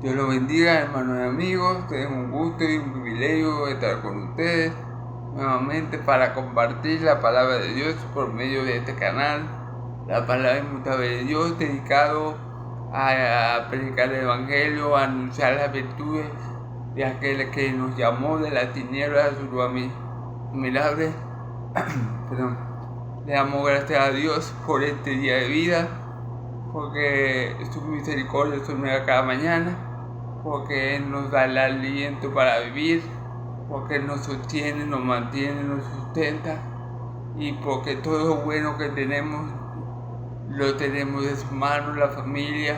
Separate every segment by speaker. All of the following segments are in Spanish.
Speaker 1: Dios los bendiga, hermanos y amigos. Es un gusto y un privilegio estar con ustedes nuevamente para compartir la palabra de Dios por medio de este canal. La palabra inmutable de Dios, dedicado a predicar el Evangelio, a anunciar las virtudes de aquel que nos llamó de la tiniebla a su luz admirable. Perdón. Le damos gracias a Dios por este día de vida, porque su misericordia es nueva cada mañana, porque Él nos da el aliento para vivir, porque Él nos sostiene, nos mantiene, nos sustenta, y porque todo lo bueno que tenemos lo tenemos de su mano, la familia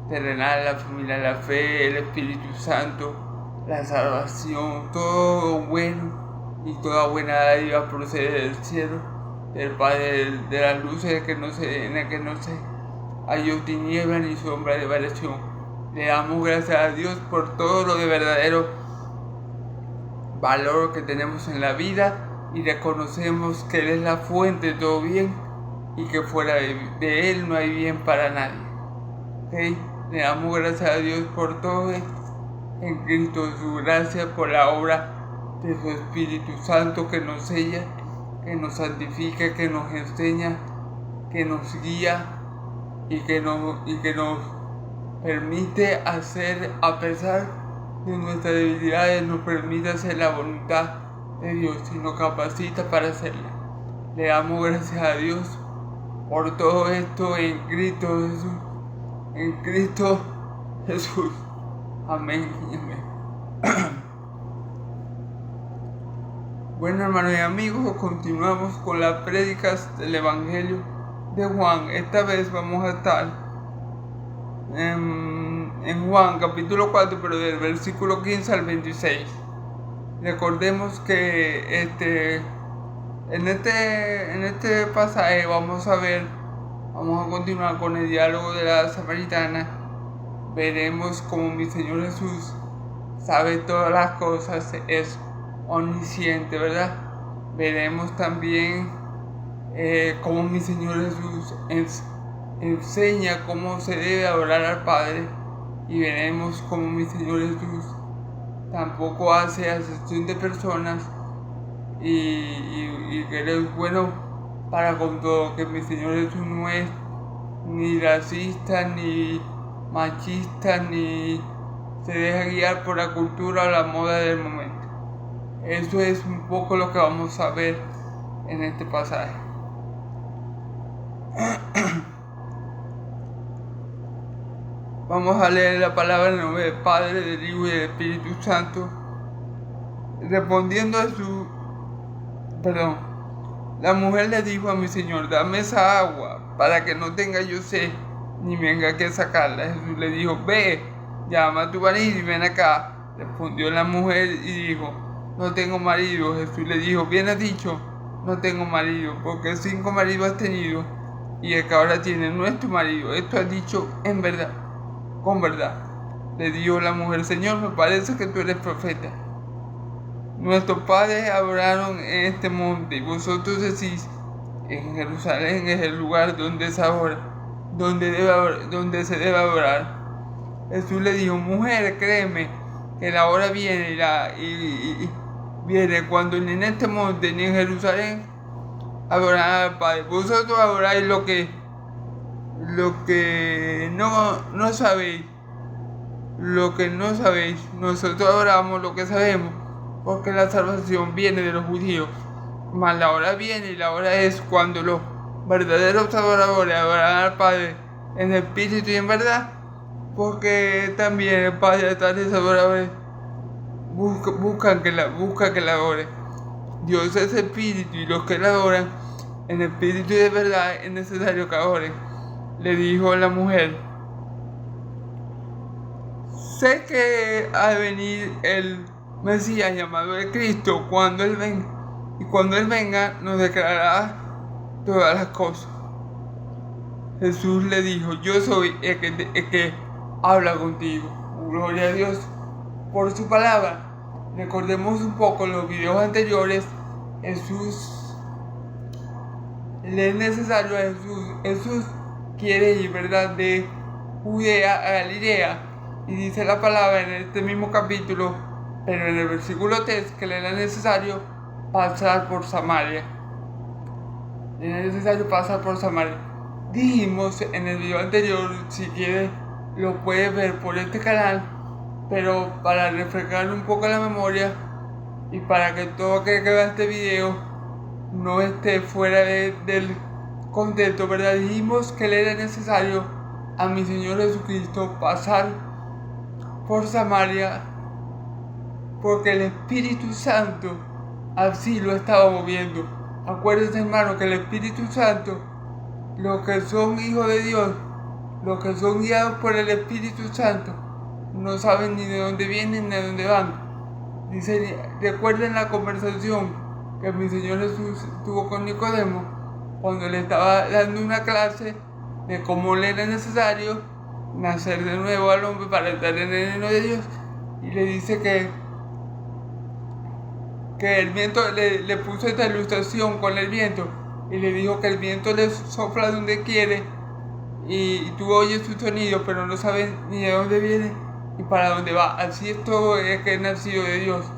Speaker 1: terrenal, la familia de la fe, el Espíritu Santo, la salvación, todo bueno y toda buena dádiva procede del cielo, del Padre de las luces, en el que no se halló tiniebla ni sombra de variación. Le damos gracias a Dios por todo lo de verdadero valor que tenemos en la vida y reconocemos que Él es la fuente de todo bien y que fuera de Él no hay bien para nadie. ¿Okay? Le damos gracias a Dios por todo esto en Cristo, su gracia, por la obra de su Espíritu Santo que nos sella, que nos santifica, que nos enseña, que nos guía y que nos permite hacer, a pesar de nuestras debilidades, nos permite hacer la voluntad de Dios y nos capacita para hacerla. Le damos gracias a Dios por todo esto en Cristo Jesús. En Cristo Jesús. Amén y amén. Bueno, hermanos y amigos, continuamos con las prédicas del Evangelio de Juan. Esta vez vamos a estar en Juan capítulo 4, pero del versículo 15 al 26. Recordemos que en este pasaje vamos a continuar con el diálogo de la samaritana. Veremos cómo mi Señor Jesús sabe todas las cosas, es omnisciente, ¿verdad? Veremos también cómo mi Señor Jesús enseña cómo se debe adorar al Padre, y veremos cómo mi Señor Jesús tampoco hace acepción de personas y que Él es bueno para con todo, que mi Señor Jesús no es ni racista, ni machista, ni se deja guiar por la cultura o la moda del momento. Eso es un poco lo que vamos a ver en este pasaje. Vamos a leer la palabra en el nombre del Padre, del Hijo y del Espíritu Santo. Respondiendo la mujer le dijo a mi Señor: dame esa agua para que no tenga yo sed, ni venga que sacarla. Jesús le dijo: ve, llama a tu marido y ven acá. Respondió la mujer y dijo: no tengo marido. Jesús le dijo: bien has dicho, no tengo marido, porque 5 maridos has tenido, y el que ahora tienes no es tu marido. Esto has dicho en verdad, con verdad. Le dijo la mujer: Señor, me parece que tú eres profeta. Nuestros padres adoraron en este monte, y vosotros decís: en Jerusalén es el lugar donde se debe adorar. Jesús le dijo: mujer, créeme que la hora viene y viene cuando ni en este monte ni en Jerusalén adorarán al Padre. Vosotros adoráis lo que no sabéis. Nosotros adoramos lo que sabemos, porque la salvación viene de los judíos. Mas la hora viene, y la hora es cuando los verdaderos adoradores adorarán al Padre en espíritu y en verdad, porque también el Padre de tales adoradores busca que la adore. Dios es espíritu, y los que la adoran en espíritu y de verdad es necesario que adoren. Le dijo la mujer: sé que ha de venir el Mesías, llamado el Cristo. Cuando Él venga nos declarará todas las cosas. Jesús le dijo: yo soy el que habla contigo. Gloria a Dios por su palabra. Recordemos un poco en los videos anteriores. Le es necesario a Jesús quiere ir, ¿verdad?, de Judea a Galilea, Y dice la palabra en este mismo capítulo, pero en el versículo 3, que le era necesario pasar por Samaria. Era necesario pasar por Samaria. Dijimos en el video anterior, si quieres lo puedes ver por este canal, pero para refrescar un poco la memoria y para que todo aquel que vea este video no esté fuera del contexto, ¿verdad? Dijimos que le era necesario a mi Señor Jesucristo pasar por Samaria porque el Espíritu Santo así lo estaba moviendo. Acuérdense, hermano, que el Espíritu Santo, los que son hijos de Dios, los que son guiados por el Espíritu Santo, no saben ni de dónde vienen ni de dónde van. Dice, recuerden la conversación que mi Señor Jesús tuvo con Nicodemo cuando le estaba dando una clase de cómo le era necesario nacer de nuevo al hombre para estar en el reino de Dios, y le dice que el viento le puso esta ilustración con el viento y le dijo que el viento le sopla donde quiere y tú oyes su sonido pero no sabes ni de dónde viene y para dónde va. Así es todo el que es nacido de Dios.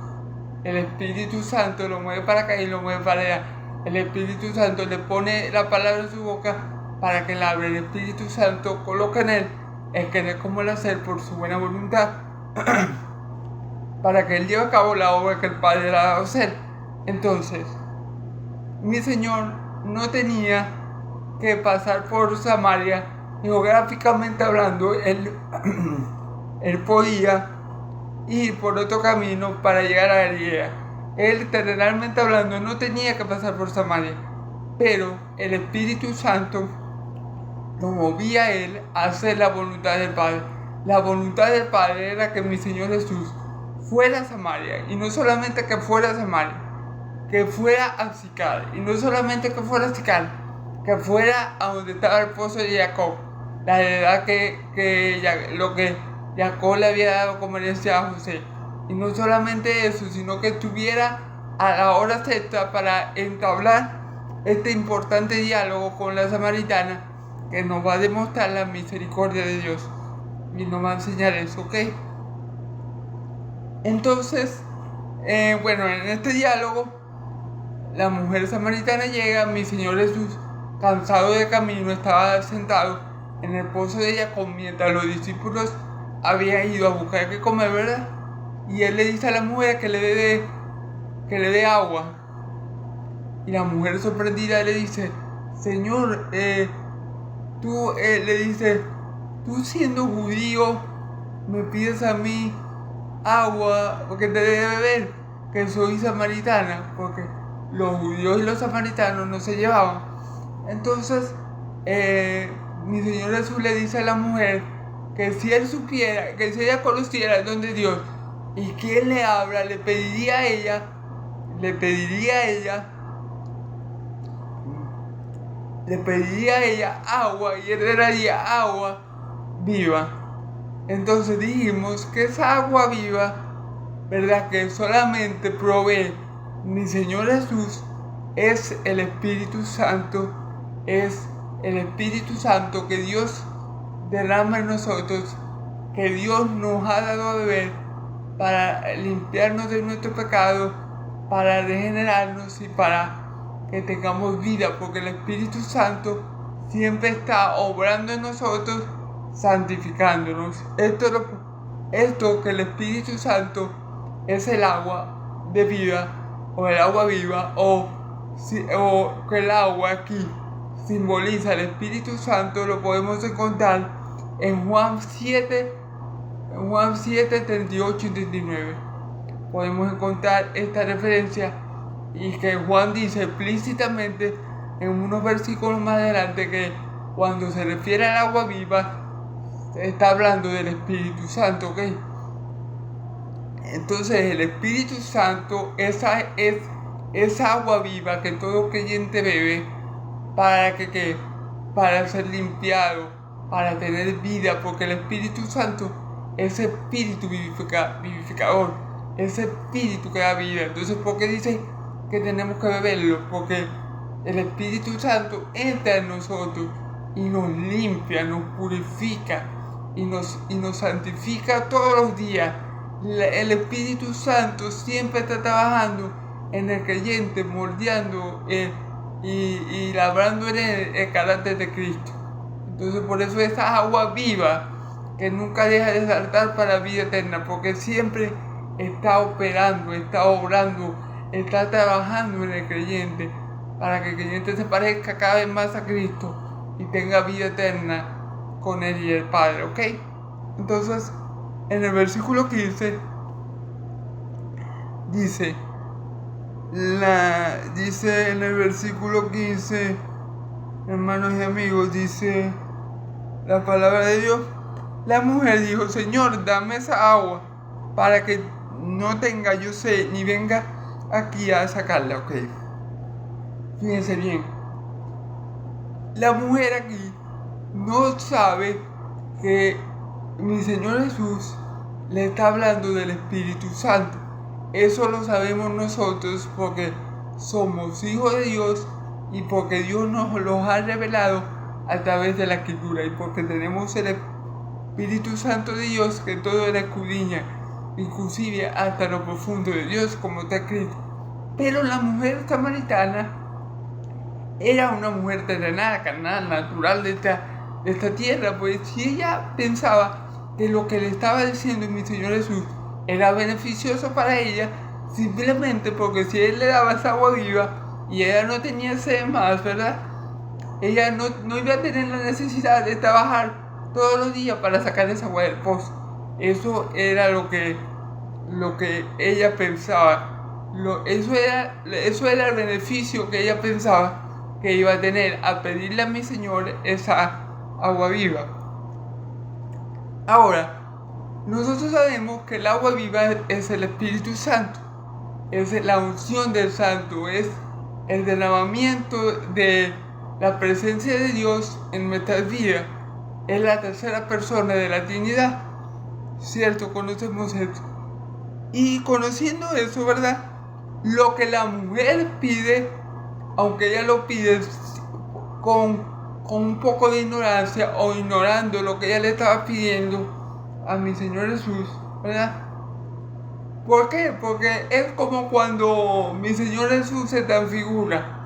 Speaker 1: El Espíritu Santo lo mueve para acá y lo mueve para allá. El Espíritu Santo le pone la palabra en su boca para que la abra. El Espíritu Santo coloca en él el querer como el hacer por su buena voluntad para que él lleve a cabo la obra que el Padre le ha dado a hacer. Entonces, mi Señor no tenía que pasar por Samaria. Geográficamente hablando, él podía ir por otro camino para llegar a Galilea. Él, terrenalmente hablando, no tenía que pasar por Samaria, pero el Espíritu Santo lo movía a él a hacer la voluntad del Padre. La voluntad del Padre era que mi Señor Jesús fuera a Samaria, y no solamente que fuera a Samaria, que fuera a Sicar, y no solamente que fuera a Sicar, que fuera a donde estaba el pozo de Jacob, la heredad lo que Jacob le había dado como herencia a José. Y no solamente eso, sino que estuviera a la hora sexta para entablar este importante diálogo con la samaritana, que nos va a demostrar la misericordia de Dios y nos va a enseñar eso, ¿ok? Entonces, en este diálogo, la mujer samaritana llega, mi Señor Jesús, cansado de camino, estaba sentado en el pozo de Jacob mientras los discípulos habían ido a buscar qué comer, ¿verdad? Y él le dice a la mujer que le dé agua. Y la mujer sorprendida le dice, Señor, tú siendo judío, me pides a mí agua porque te dé de beber, que soy samaritana, porque los judíos y los samaritanos no se llevaban. Entonces, mi Señor Jesús le dice a la mujer que si él supiera, que si ella conociera el don de Dios y quién le habla, le pediría a ella agua, y él le daría agua viva. Entonces dijimos que esa agua viva, ¿verdad?, que solamente provee mi Señor Jesús, es el Espíritu Santo, es el Espíritu Santo que Dios derrama en nosotros, que Dios nos ha dado a beber para limpiarnos de nuestro pecado, para regenerarnos y para que tengamos vida, porque el Espíritu Santo siempre está obrando en nosotros, santificándonos. Esto que el Espíritu Santo es el agua de vida, o el agua viva, o que el agua aquí simboliza el Espíritu Santo, lo podemos encontrar en Juan 7, 38 y 39. Podemos encontrar esta referencia, y que Juan dice explícitamente en unos versículos más adelante que cuando se refiere al agua viva, está hablando del Espíritu Santo, ¿ok? Entonces el Espíritu Santo es agua viva que todo creyente bebe para ser limpiado, para tener vida, porque el Espíritu Santo es espíritu vivificador, es espíritu que da vida. Entonces, ¿por qué dice que tenemos que beberlo? Porque el Espíritu Santo entra en nosotros y nos limpia, nos purifica, y nos santifica todos los días. El Espíritu Santo siempre está trabajando en el creyente, moldeando y labrando en él el carácter de Cristo. Entonces por eso esa agua viva que nunca deja de saltar para la vida eterna, porque siempre está operando, está obrando, está trabajando en el creyente para que el creyente se parezca cada vez más a Cristo y tenga vida eterna con él y el Padre, ¿ok? Entonces, en el versículo 15 dice en el versículo 15, hermanos y amigos, dice la palabra de Dios: la mujer dijo: Señor, dame esa agua para que no tenga yo sed ni venga aquí a sacarla, ¿ok? Fíjense bien, la mujer aquí no sabe que mi Señor Jesús le está hablando del Espíritu Santo. Eso lo sabemos nosotros porque somos hijos de Dios y porque Dios nos los ha revelado a través de la Escritura y porque tenemos el Espíritu Santo de Dios que todo lo escudriña, inclusive hasta lo profundo de Dios, como está escrito. Pero la mujer samaritana era una mujer terrenal, carnal, natural de esta tierra, pues si ella pensaba que lo que le estaba diciendo mi Señor Jesús era beneficioso para ella, simplemente porque si él le daba esa agua viva y ella no tenía sed más, ¿verdad? Ella no iba a tener la necesidad de trabajar todos los días para sacar esa agua del pozo. Eso era lo que ella pensaba. Eso era el beneficio que ella pensaba que iba a tener a pedirle a mi Señor esa agua viva. Ahora, nosotros sabemos que el agua viva es el Espíritu Santo, es la unción del Santo, es el derramamiento de la presencia de Dios en nuestras vidas, es la tercera persona de la Trinidad, ¿cierto? Conocemos esto. Y conociendo eso, ¿verdad? Lo que la mujer pide, aunque ella lo pide con un poco de ignorancia o ignorando lo que ella le estaba pidiendo a mi Señor Jesús, ¿verdad? ¿Por qué? Porque es como cuando mi Señor Jesús se transfigura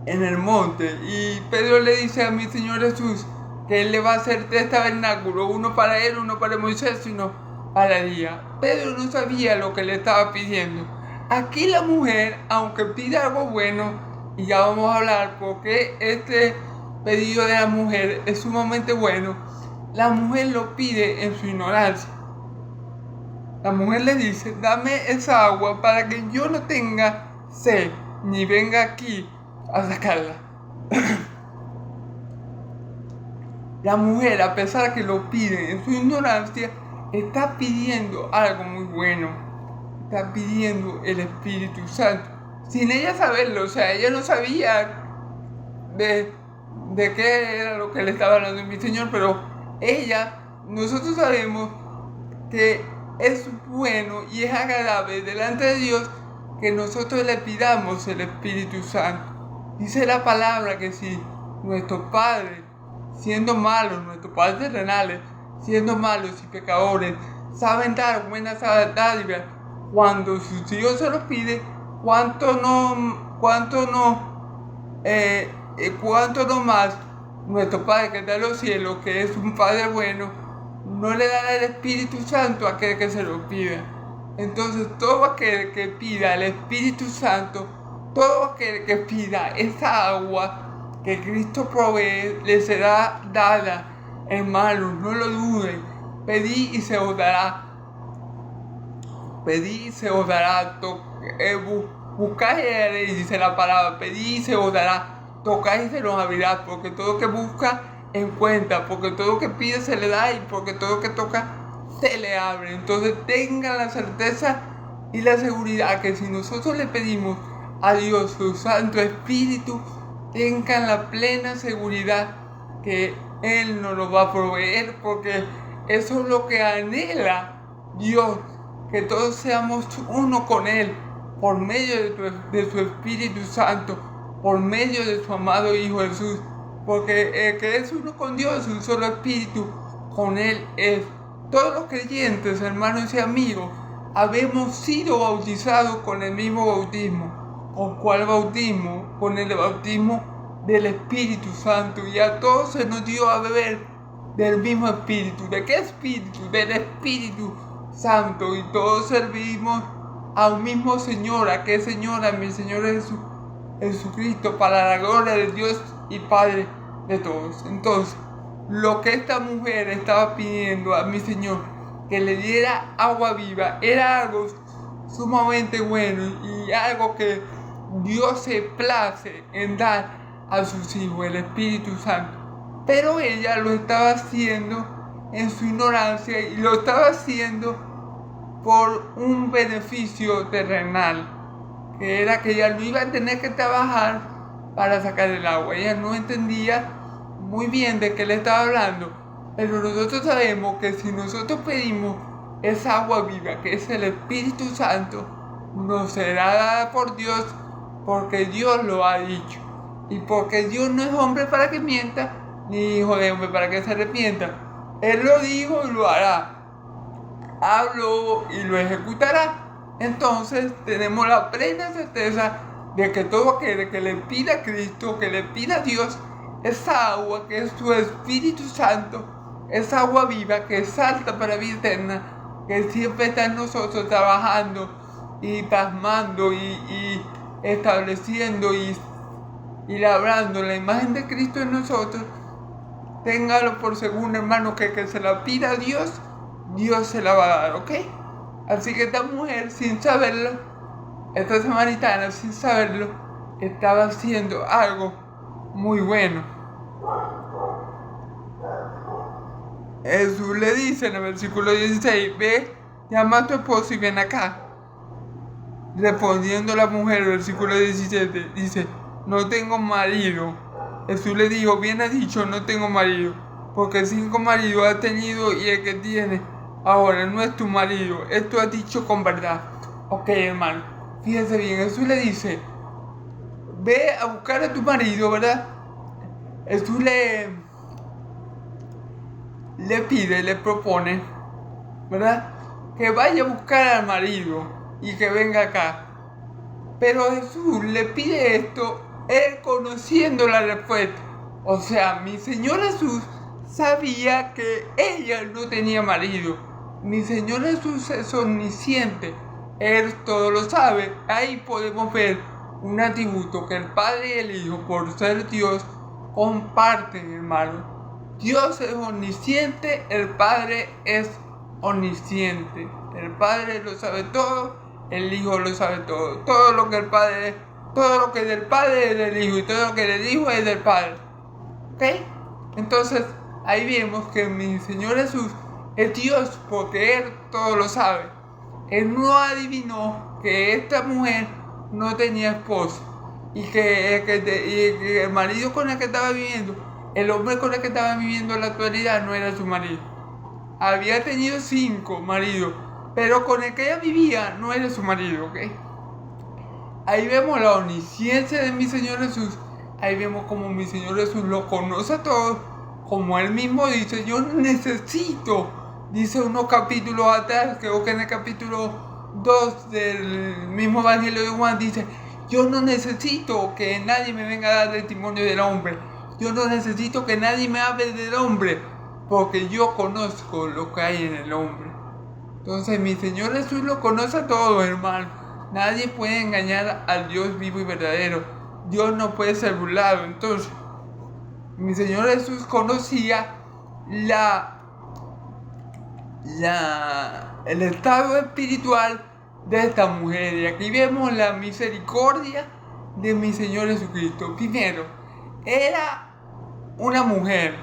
Speaker 1: en el monte y Pedro le dice a mi Señor Jesús que él le va a hacer 3 tabernáculos, uno para él, uno para Moisés y uno para Elías. Pedro no sabía lo que le estaba pidiendo. Aquí la mujer, aunque pide algo bueno, y ya vamos a hablar porque este pedido de la mujer es sumamente bueno, la mujer lo pide en su ignorancia. La mujer le dice: dame esa agua para que yo no tenga sed ni venga aquí a sacarla. La mujer, a pesar que lo pide en su ignorancia, está pidiendo algo muy bueno. Está pidiendo el Espíritu Santo sin ella saberlo. O sea, ella no sabía de qué era lo que le estaba hablando mi Señor, pero nosotros sabemos que es bueno y es agradable delante de Dios que nosotros le pidamos el Espíritu Santo. Dice la palabra que si nuestros padres, siendo malos, nuestros padres terrenales, siendo malos y pecadores, saben dar buenas dádivas cuando sus hijos se los piden, cuánto no más nuestro Padre que está en los cielos, que es un Padre bueno, no le dará el Espíritu Santo a aquel que se lo pida. Entonces todo aquel que pida el Espíritu Santo, todo aquel que pida esa agua que Cristo provee, le será dada. Hermanos, no lo duden. Pedid y se os dará. Pedid y se os dará. Buscad y haréis, dice la palabra. Pedid y se os dará. Tocad y se nos abrirá. Porque todo que busca encuentra. Porque todo que pide se le da. Y porque todo que toca se le abre. Entonces tengan la certeza y la seguridad que si nosotros le pedimos a Dios su Santo Espíritu, tengan la plena seguridad que Él nos lo va a proveer, porque eso es lo que anhela Dios, que todos seamos uno con Él, por medio de su Espíritu Santo, por medio de su amado Hijo Jesús. porque el que es uno con Dios, un solo espíritu, con Él es. Todos los creyentes, hermanos y amigos, habemos sido bautizados con el mismo bautismo. ¿Con cuál bautismo? Con el bautismo del Espíritu Santo. Y a todos se nos dio a beber del mismo Espíritu. ¿De qué Espíritu? Del Espíritu Santo. Y todos servimos a un mismo Señor. ¿A qué Señor? A mi Señor Jesucristo, para la gloria de Dios y Padre de todos. Entonces, lo que esta mujer estaba pidiendo a mi Señor, que le diera agua viva, era algo sumamente bueno y algo que Dios se place en dar a sus hijos, el Espíritu Santo. Pero ella lo estaba haciendo en su ignorancia y lo estaba haciendo por un beneficio terrenal, que era que ella no iba a tener que trabajar para sacar el agua. Ella no entendía muy bien de qué le estaba hablando, pero nosotros sabemos que si nosotros pedimos esa agua viva, que es el Espíritu Santo, nos será dada por Dios, porque Dios lo ha dicho, y porque Dios no es hombre para que mienta, ni hijo de hombre para que se arrepienta. Él lo dijo y lo hará, habló y lo ejecutará. Entonces tenemos la plena certeza de que todo aquel que le pida a Cristo, que le pida a Dios, esa agua que es su Espíritu Santo, esa agua viva que salta para vida eterna, que siempre está en nosotros trabajando y plasmando y estableciendo y labrando la imagen de Cristo en nosotros. Téngalo por seguro, hermano, que se la pida a Dios, Dios se la va a dar, ¿ok? Así que esta mujer, sin saberlo, esta samaritana, sin saberlo, estaba haciendo algo muy bueno. Jesús le dice en el versículo 16, ve, llama a tu esposo y ven acá. Respondiendo la mujer, versículo 17, dice, no tengo marido. Jesús le dijo, bien has dicho, no tengo marido, porque 5 maridos has tenido y el que tiene ahora no es tu marido. Esto has dicho con verdad. Ok, hermano, fíjese bien, Jesús le dice, ve a buscar a tu marido, ¿verdad? Jesús le pide, le propone, ¿verdad? Que vaya a buscar al marido y que venga acá. Pero Jesús le pide esto, él conociendo la respuesta. O sea, mi Señor Jesús sabía que ella no tenía marido. Mi Señor Jesús es omnisciente, Él todo lo sabe. Ahí podemos ver un atributo que el Padre y el Hijo, por ser Dios, comparten, hermano. Dios es omnisciente, el Padre es omnisciente. El Padre lo sabe todo, el Hijo lo sabe todo. Todo lo que el Padre, todo lo que es del Padre es del Hijo y todo lo que es del Hijo es del Padre. ¿Ok? Entonces, ahí vemos que mi Señor Jesús es Dios porque Él todo lo sabe. Él no adivinó que esta mujer no tenía esposo y que el marido con el que estaba viviendo, el hombre con el que estaba viviendo en la actualidad no era su marido. Había tenido 5 maridos, pero con el que ella vivía no era su marido, ¿ok? Ahí vemos la omnisciencia de mi Señor Jesús. Ahí vemos como mi Señor Jesús lo conoce a todos. Como Él mismo dice, yo necesito, dice unos capítulos atrás, creo que en el capítulo 2 del mismo Evangelio de Juan, dice, yo no necesito que nadie me venga a dar testimonio del hombre. Yo no necesito que nadie me hable del hombre, porque yo conozco lo que hay en el hombre. Entonces mi Señor Jesús lo conoce a todos, hermano. Nadie puede engañar al Dios vivo y verdadero. Dios no puede ser burlado. Entonces, mi Señor Jesús conocía el estado espiritual de esta mujer. Y aquí vemos la misericordia de mi Señor Jesucristo. Primero, era una mujer.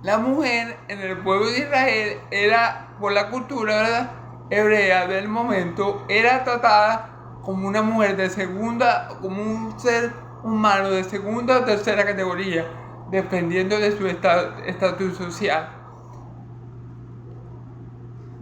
Speaker 1: La mujer en el pueblo de Israel era, por la cultura, ¿verdad?, hebrea del momento, era tratada como una mujer de segunda, como un ser humano de segunda o tercera categoría, dependiendo de su estatus social.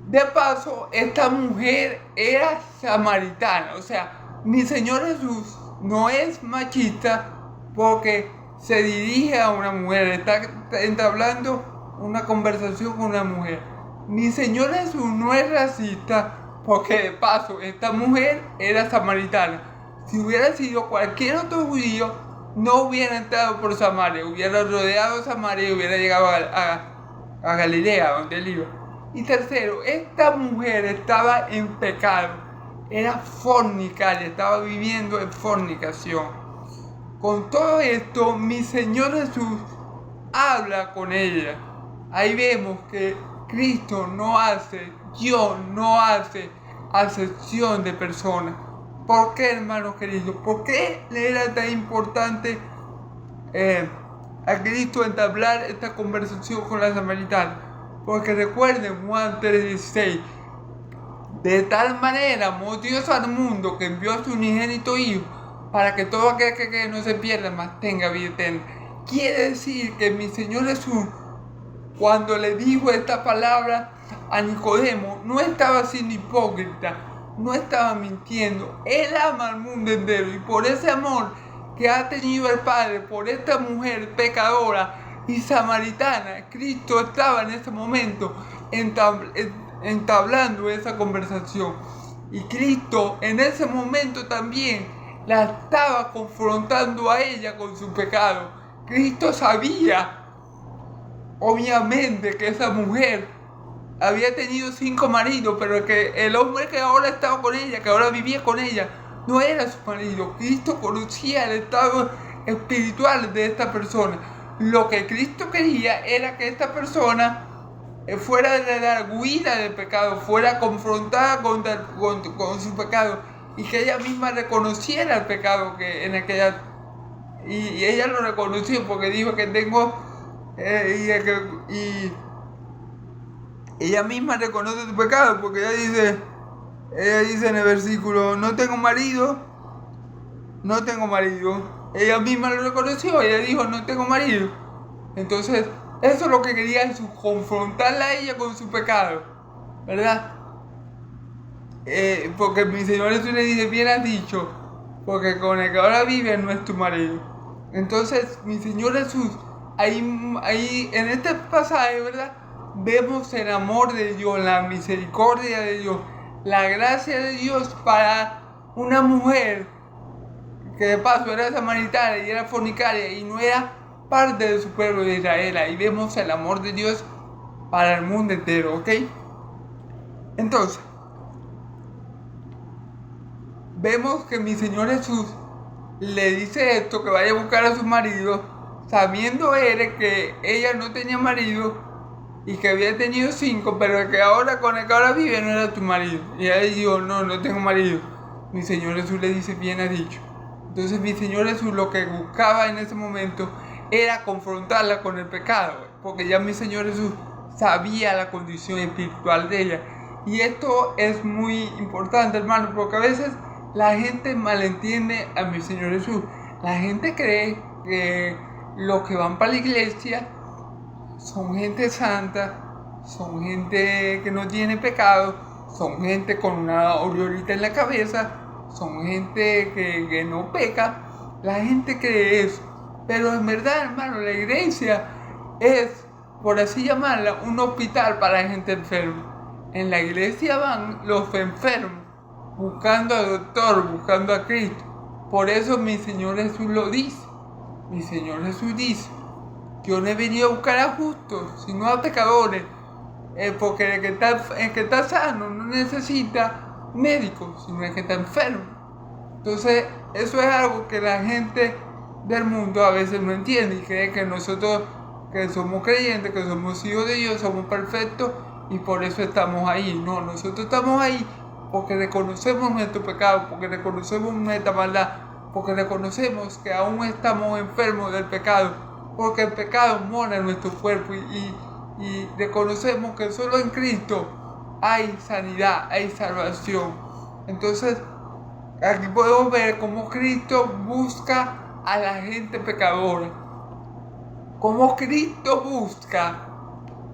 Speaker 1: De paso, esta mujer era samaritana, o sea, mi Señor Jesús no es machista porque se dirige a una mujer, está entablando una conversación con una mujer. Mi Señor Jesús no es racista, porque de paso, esta mujer era samaritana. Si hubiera sido cualquier otro judío, no hubiera entrado por Samaria, hubiera rodeado Samaria y hubiera llegado a Galilea, donde él iba. Y tercero, esta mujer estaba en pecado, era fornicaria, estaba viviendo en fornicación. Con todo esto, mi Señor Jesús habla con ella. Ahí vemos que Cristo no hace, Dios no hace acepción de personas. ¿Por qué, hermanos queridos? ¿Por qué le era tan importante a Cristo entablar esta conversación con la samaritana? Porque recuerden Juan 3:16, de tal manera amó Dios al mundo que envió a su unigénito Hijo para que todo aquel que no se pierda, mas tenga vida eterna. Quiere decir que mi Señor Jesús, cuando le dijo esta palabra a Nicodemo, no estaba siendo hipócrita, no estaba mintiendo. Él ama al mundo entero y por ese amor que ha tenido el Padre por esta mujer pecadora y samaritana, Cristo estaba en ese momento entablando esa conversación. Y Cristo en ese momento también la estaba confrontando a ella con su pecado. Cristo sabía, obviamente, que esa mujer había tenido 5 maridos, pero que el hombre que ahora estaba con ella, que ahora vivía con ella, no era su marido. Cristo conocía el estado espiritual de esta persona. Lo que Cristo quería era que esta persona fuera de la huida del pecado, fuera confrontada con su pecado y que ella misma reconociera el pecado que en aquella... Y ella lo reconoció porque dijo que tengo... y ella misma reconoce su pecado porque ella dice en el versículo, no tengo marido. Ella misma lo reconoció, ella dijo, no tengo marido. Entonces, eso es lo que quería Jesús, confrontarla a ella con su pecado, ¿verdad? Porque mi Señor Jesús le dice, bien has dicho, porque con el que ahora vive no es tu marido. Entonces, mi Señor Jesús, ahí en este pasaje, ¿verdad? Vemos el amor de Dios, la misericordia de Dios, la gracia de Dios para una mujer que de paso era samaritana y era fornicaria y no era parte de su pueblo de Israel. Ahí vemos el amor de Dios para el mundo entero, ¿ok? Entonces, vemos que mi Señor Jesús le dice esto, que vaya a buscar a su marido, sabiendo él que ella no tenía marido y que había tenido 5, pero que ahora con el que ahora vive no era tu marido. Y ella dijo, no tengo marido. Mi Señor Jesús le dice, bien has dicho. Entonces mi Señor Jesús lo que buscaba en ese momento era confrontarla con el pecado, porque ya mi Señor Jesús sabía la condición espiritual de ella. Y esto es muy importante, hermano, porque a veces la gente malentiende a mi Señor Jesús. La gente cree que los que van para la iglesia son gente santa, son gente que no tiene pecado, son gente con una aureolita en la cabeza, son gente que no peca. La gente cree eso. Pero en verdad, hermano, la iglesia es, por así llamarla, un hospital para la gente enferma. En la iglesia van los enfermos, buscando al doctor, buscando a Cristo. Por eso mi Señor Jesús lo dice. Mi Señor Jesús dice, yo no he venido a buscar a justos, sino a pecadores. Porque el que está sano no necesita médico, sino el que está enfermo. Entonces, eso es algo que la gente del mundo a veces no entiende y cree que nosotros, que somos creyentes, que somos hijos de Dios, somos perfectos y por eso estamos ahí. No, nosotros estamos ahí porque reconocemos nuestro pecado, porque reconocemos nuestra maldad, porque reconocemos que aún estamos enfermos del pecado, porque el pecado mora en nuestro cuerpo y reconocemos que solo en Cristo hay sanidad, hay salvación. Entonces, aquí podemos ver cómo Cristo busca a la gente pecadora, cómo Cristo busca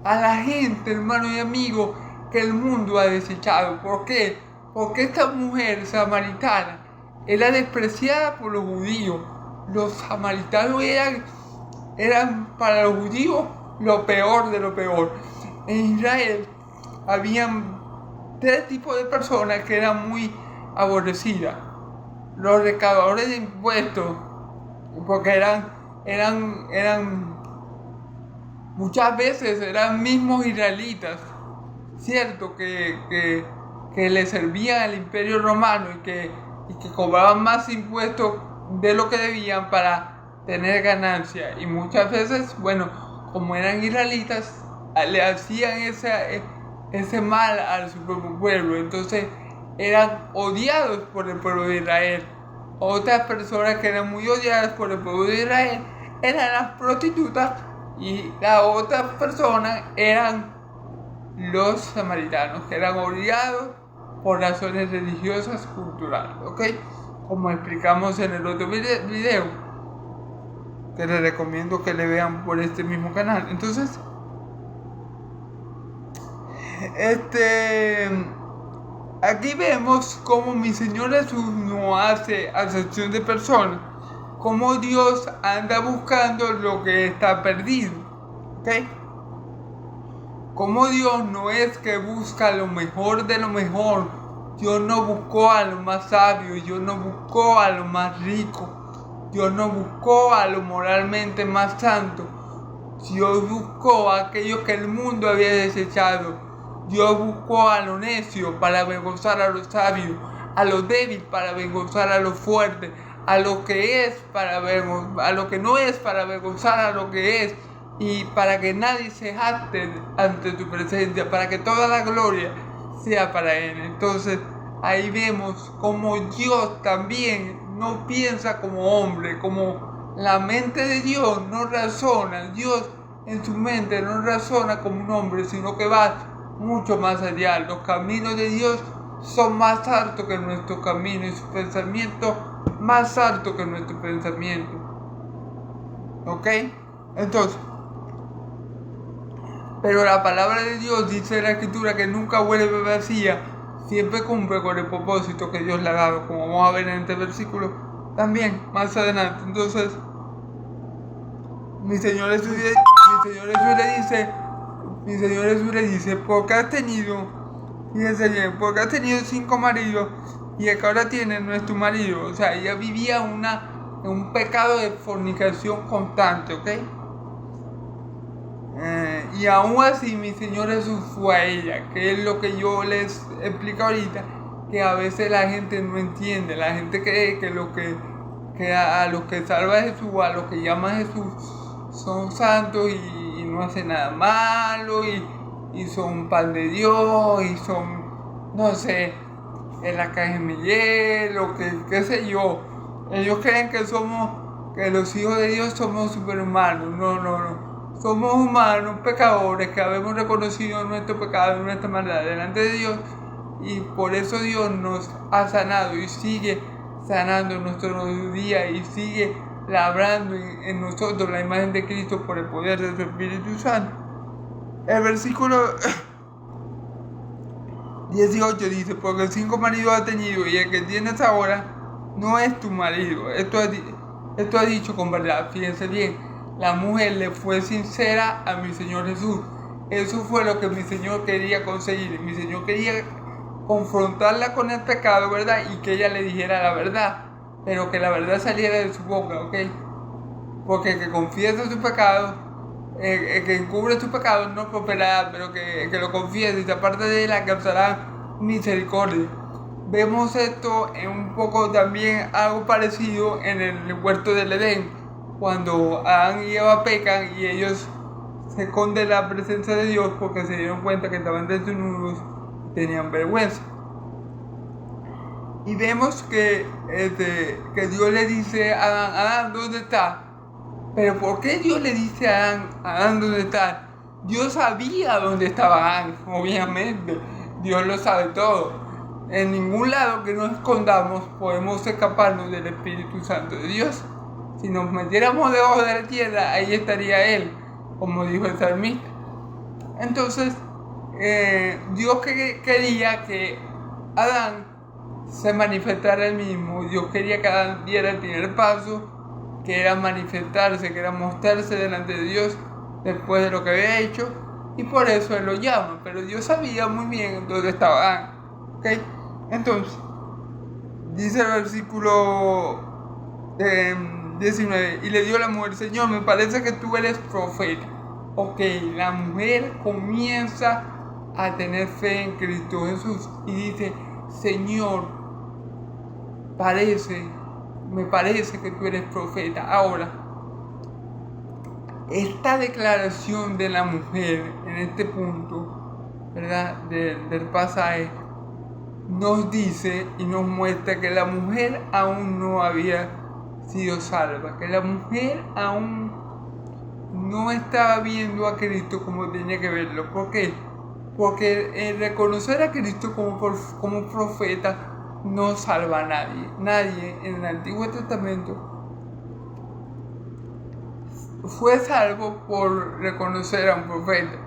Speaker 1: a la gente, hermano y amigo, que el mundo ha desechado. ¿Por qué? Porque esta mujer samaritana era despreciada por los judíos. Los samaritanos eran eran para los judíos lo peor de lo peor. En Israel habían 3 tipos de personas que eran muy aborrecidas. Los recaudadores de impuestos, porque eran muchas veces eran mismos israelitas, cierto, que le servían al imperio romano y que cobraban más impuestos de lo que debían para tener ganancia. Y muchas veces, bueno, como eran israelitas, le hacían ese mal a su propio pueblo, entonces eran odiados por el pueblo de Israel. Otras personas que eran muy odiadas por el pueblo de Israel eran las prostitutas, y las otras personas eran los samaritanos, que eran odiados por razones religiosas, culturales, ¿ok? Como explicamos en el otro video, que les recomiendo que le vean por este mismo canal. Entonces, aquí vemos cómo mi Señor Jesús no hace acepción de personas, cómo Dios anda buscando lo que está perdido, ¿ok? Como Dios no es que busca lo mejor de lo mejor. Dios no buscó a lo más sabio, Dios no buscó a lo más rico, Dios no buscó a lo moralmente más santo. Dios buscó a aquellos que el mundo había desechado. Dios buscó a lo necio para avergonzar a los sabios, a lo débil para avergonzar a lo fuerte, a lo que es para a lo que no es para avergonzar a lo que es, y para que nadie se jacte ante tu presencia, para que toda la gloria sea para Él. Entonces ahí vemos como Dios también no piensa como hombre, como la mente de Dios no razona. Dios en su mente no razona como un hombre, sino que va mucho más allá. Los caminos de Dios son más altos que nuestros caminos, y sus pensamientos más altos que nuestros pensamientos. ¿Ok? Entonces, pero la palabra de Dios dice en la Escritura que nunca vuelve vacía, siempre cumple con el propósito que Dios le ha dado, como vamos a ver en este versículo también más adelante. Entonces, mi Señor Jesús le dice, porque has tenido, fíjense bien, porque has tenido 5 maridos y el que ahora tiene no es tu marido. O sea, ella vivía en un pecado de fornicación constante, ¿ok? Y aún así mi Señor Jesús fue a ella, que es lo que yo les explico ahorita, que a veces la gente no entiende. La gente cree que a los que salva a Jesús, a los que llama a Jesús, son santos y no hacen nada malo, y son pan de Dios, y son, no sé, en la caja de Miguel, o qué sé yo. Ellos creen que los hijos de Dios somos superhumanos. No. Somos humanos, pecadores, que habemos reconocido nuestro pecado, nuestra maldad delante de Dios, y por eso Dios nos ha sanado y sigue sanando nuestro día, y sigue labrando en nosotros la imagen de Cristo por el poder de su Espíritu Santo. El versículo 18 dice, porque 5 maridos ha tenido y el que tienes ahora no es tu marido. Esto ha dicho con verdad. Fíjense bien. La mujer le fue sincera a mi Señor Jesús. Eso fue lo que mi Señor quería conseguir. Mi Señor quería confrontarla con el pecado, ¿verdad? Y que ella le dijera la verdad, pero que la verdad saliera de su boca, ¿ok? Porque el que confiesa su pecado, el que encubre su pecado no prosperará, pero que lo confiese y se aparte de él alcanzará misericordia. Vemos esto en un poco también algo parecido en el huerto del Edén, cuando Adán y Eva pecan y ellos se esconden la presencia de Dios porque se dieron cuenta que estaban desnudos y tenían vergüenza. Y vemos que Dios le dice a Adán, ¿dónde estás? Pero ¿por qué Dios le dice a Adán, ¿dónde estás? Dios sabía dónde estaba Adán, obviamente. Dios lo sabe todo. En ningún lado que nos escondamos podemos escaparnos del Espíritu Santo de Dios. Si nos metiéramos debajo de la tierra, ahí estaría Él, como dijo el salmista. Entonces, Dios quería que Adán se manifestara él mismo. Dios quería que Adán diera el primer paso que era manifestarse, que era mostrarse delante de Dios después de lo que había hecho, y por eso él lo llama. Pero Dios sabía muy bien dónde estaba Adán. ¿Okay? Entonces, dice el versículo 19, y le dio la mujer: Señor, me parece que tú eres profeta. Ok, la mujer comienza a tener fe en Cristo Jesús y dice: Señor, me parece que tú eres profeta. Ahora, esta declaración de la mujer en este punto, ¿verdad?, del pasaje, nos dice y nos muestra que la mujer aún no había sido salva, que la mujer aún no estaba viendo a Cristo como tenía que verlo. ¿Por qué? Porque el reconocer a Cristo como profeta no salva a nadie. Nadie en el Antiguo Testamento fue salvo por reconocer a un profeta,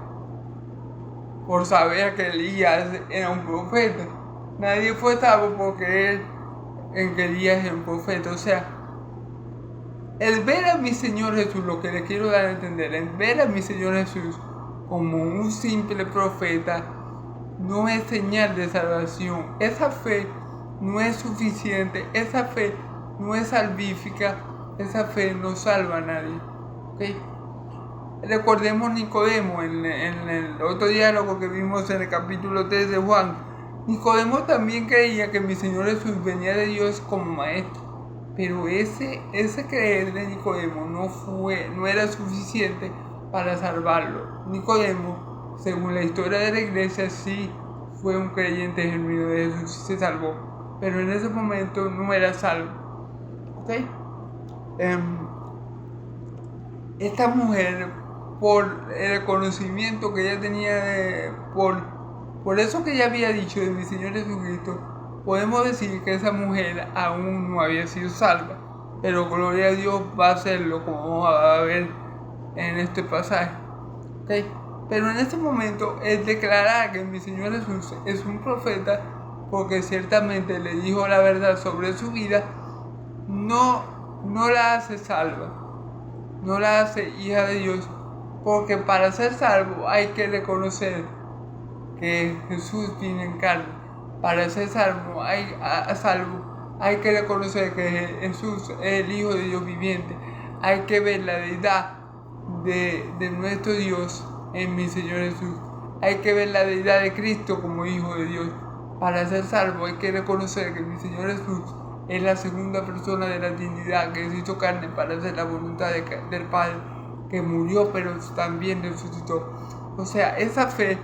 Speaker 1: por saber que Elías era un profeta. Nadie fue salvo porque Elías era un profeta. O sea, el ver a mi Señor Jesús, lo que le quiero dar a entender, el ver a mi Señor Jesús como un simple profeta no es señal de salvación. Esa fe no es suficiente, esa fe no es salvífica, esa fe no salva a nadie. ¿Okay? Recordemos Nicodemo en el otro diálogo que vimos en el capítulo 3 de Juan. Nicodemo también creía que mi Señor Jesús venía de Dios como maestro, pero ese creer de Nicodemo no era suficiente para salvarlo. Nicodemo, según la historia de la iglesia, sí fue un creyente genuino de Jesús y se salvó, pero en ese momento no era salvo. ¿Okay? Esta mujer, por el conocimiento que ella tenía, por eso que ella había dicho de mi Señor Jesucristo, podemos decir que esa mujer aún no había sido salva, pero gloria a Dios va a hacerlo, como vamos a ver en este pasaje. ¿Okay? Pero en este momento, el declarar que mi Señor Jesús es un profeta, porque ciertamente le dijo la verdad sobre su vida, no la hace salva, no la hace hija de Dios, porque para ser salvo hay que reconocer que Jesús viene en carne. Para ser salvo hay que reconocer que Jesús es el Hijo de Dios viviente. Hay que ver la deidad de nuestro Dios en mi Señor Jesús. Hay que ver la deidad de Cristo como Hijo de Dios. Para ser salvo hay que reconocer que mi Señor Jesús es la segunda persona de la Trinidad, que se hizo carne para hacer la voluntad del Padre, que murió pero también resucitó. O sea, esa fe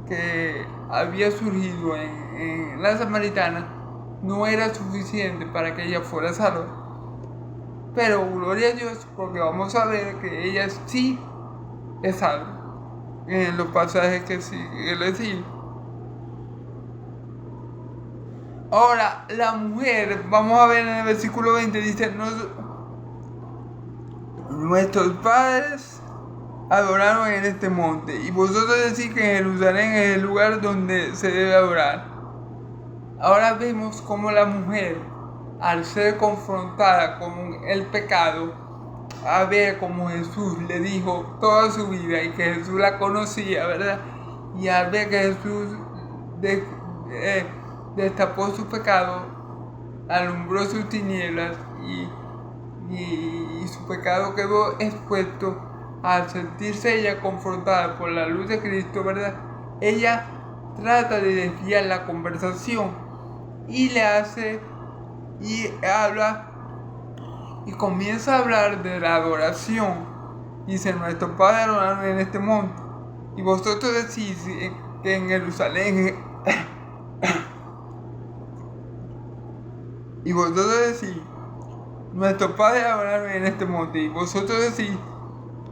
Speaker 1: que había surgido en la samaritana no era suficiente para que ella fuera salva. Pero gloria a Dios, porque vamos a ver que ella sí es salva en los pasajes que le siguen. Ahora, la mujer, vamos a ver en el versículo 20, dice: nuestros padres adoraron en este monte, y vosotros decís que en Jerusalén es el lugar donde se debe adorar. Ahora vemos cómo la mujer, al ser confrontada con el pecado, a ver cómo Jesús le dijo toda su vida y que Jesús la conocía, ¿verdad? Y al ver que Jesús destapó su pecado, alumbró sus tinieblas y su pecado quedó expuesto. Al sentirse ella confrontada por la luz de Cristo, ¿verdad?, ella trata de desviar la conversación y habla y comienza a hablar de la adoración. Dice: nuestros padres adoraron en este monte, y vosotros decís que en Jerusalén y vosotros decís, nuestros padres adoraron en este monte, y vosotros decís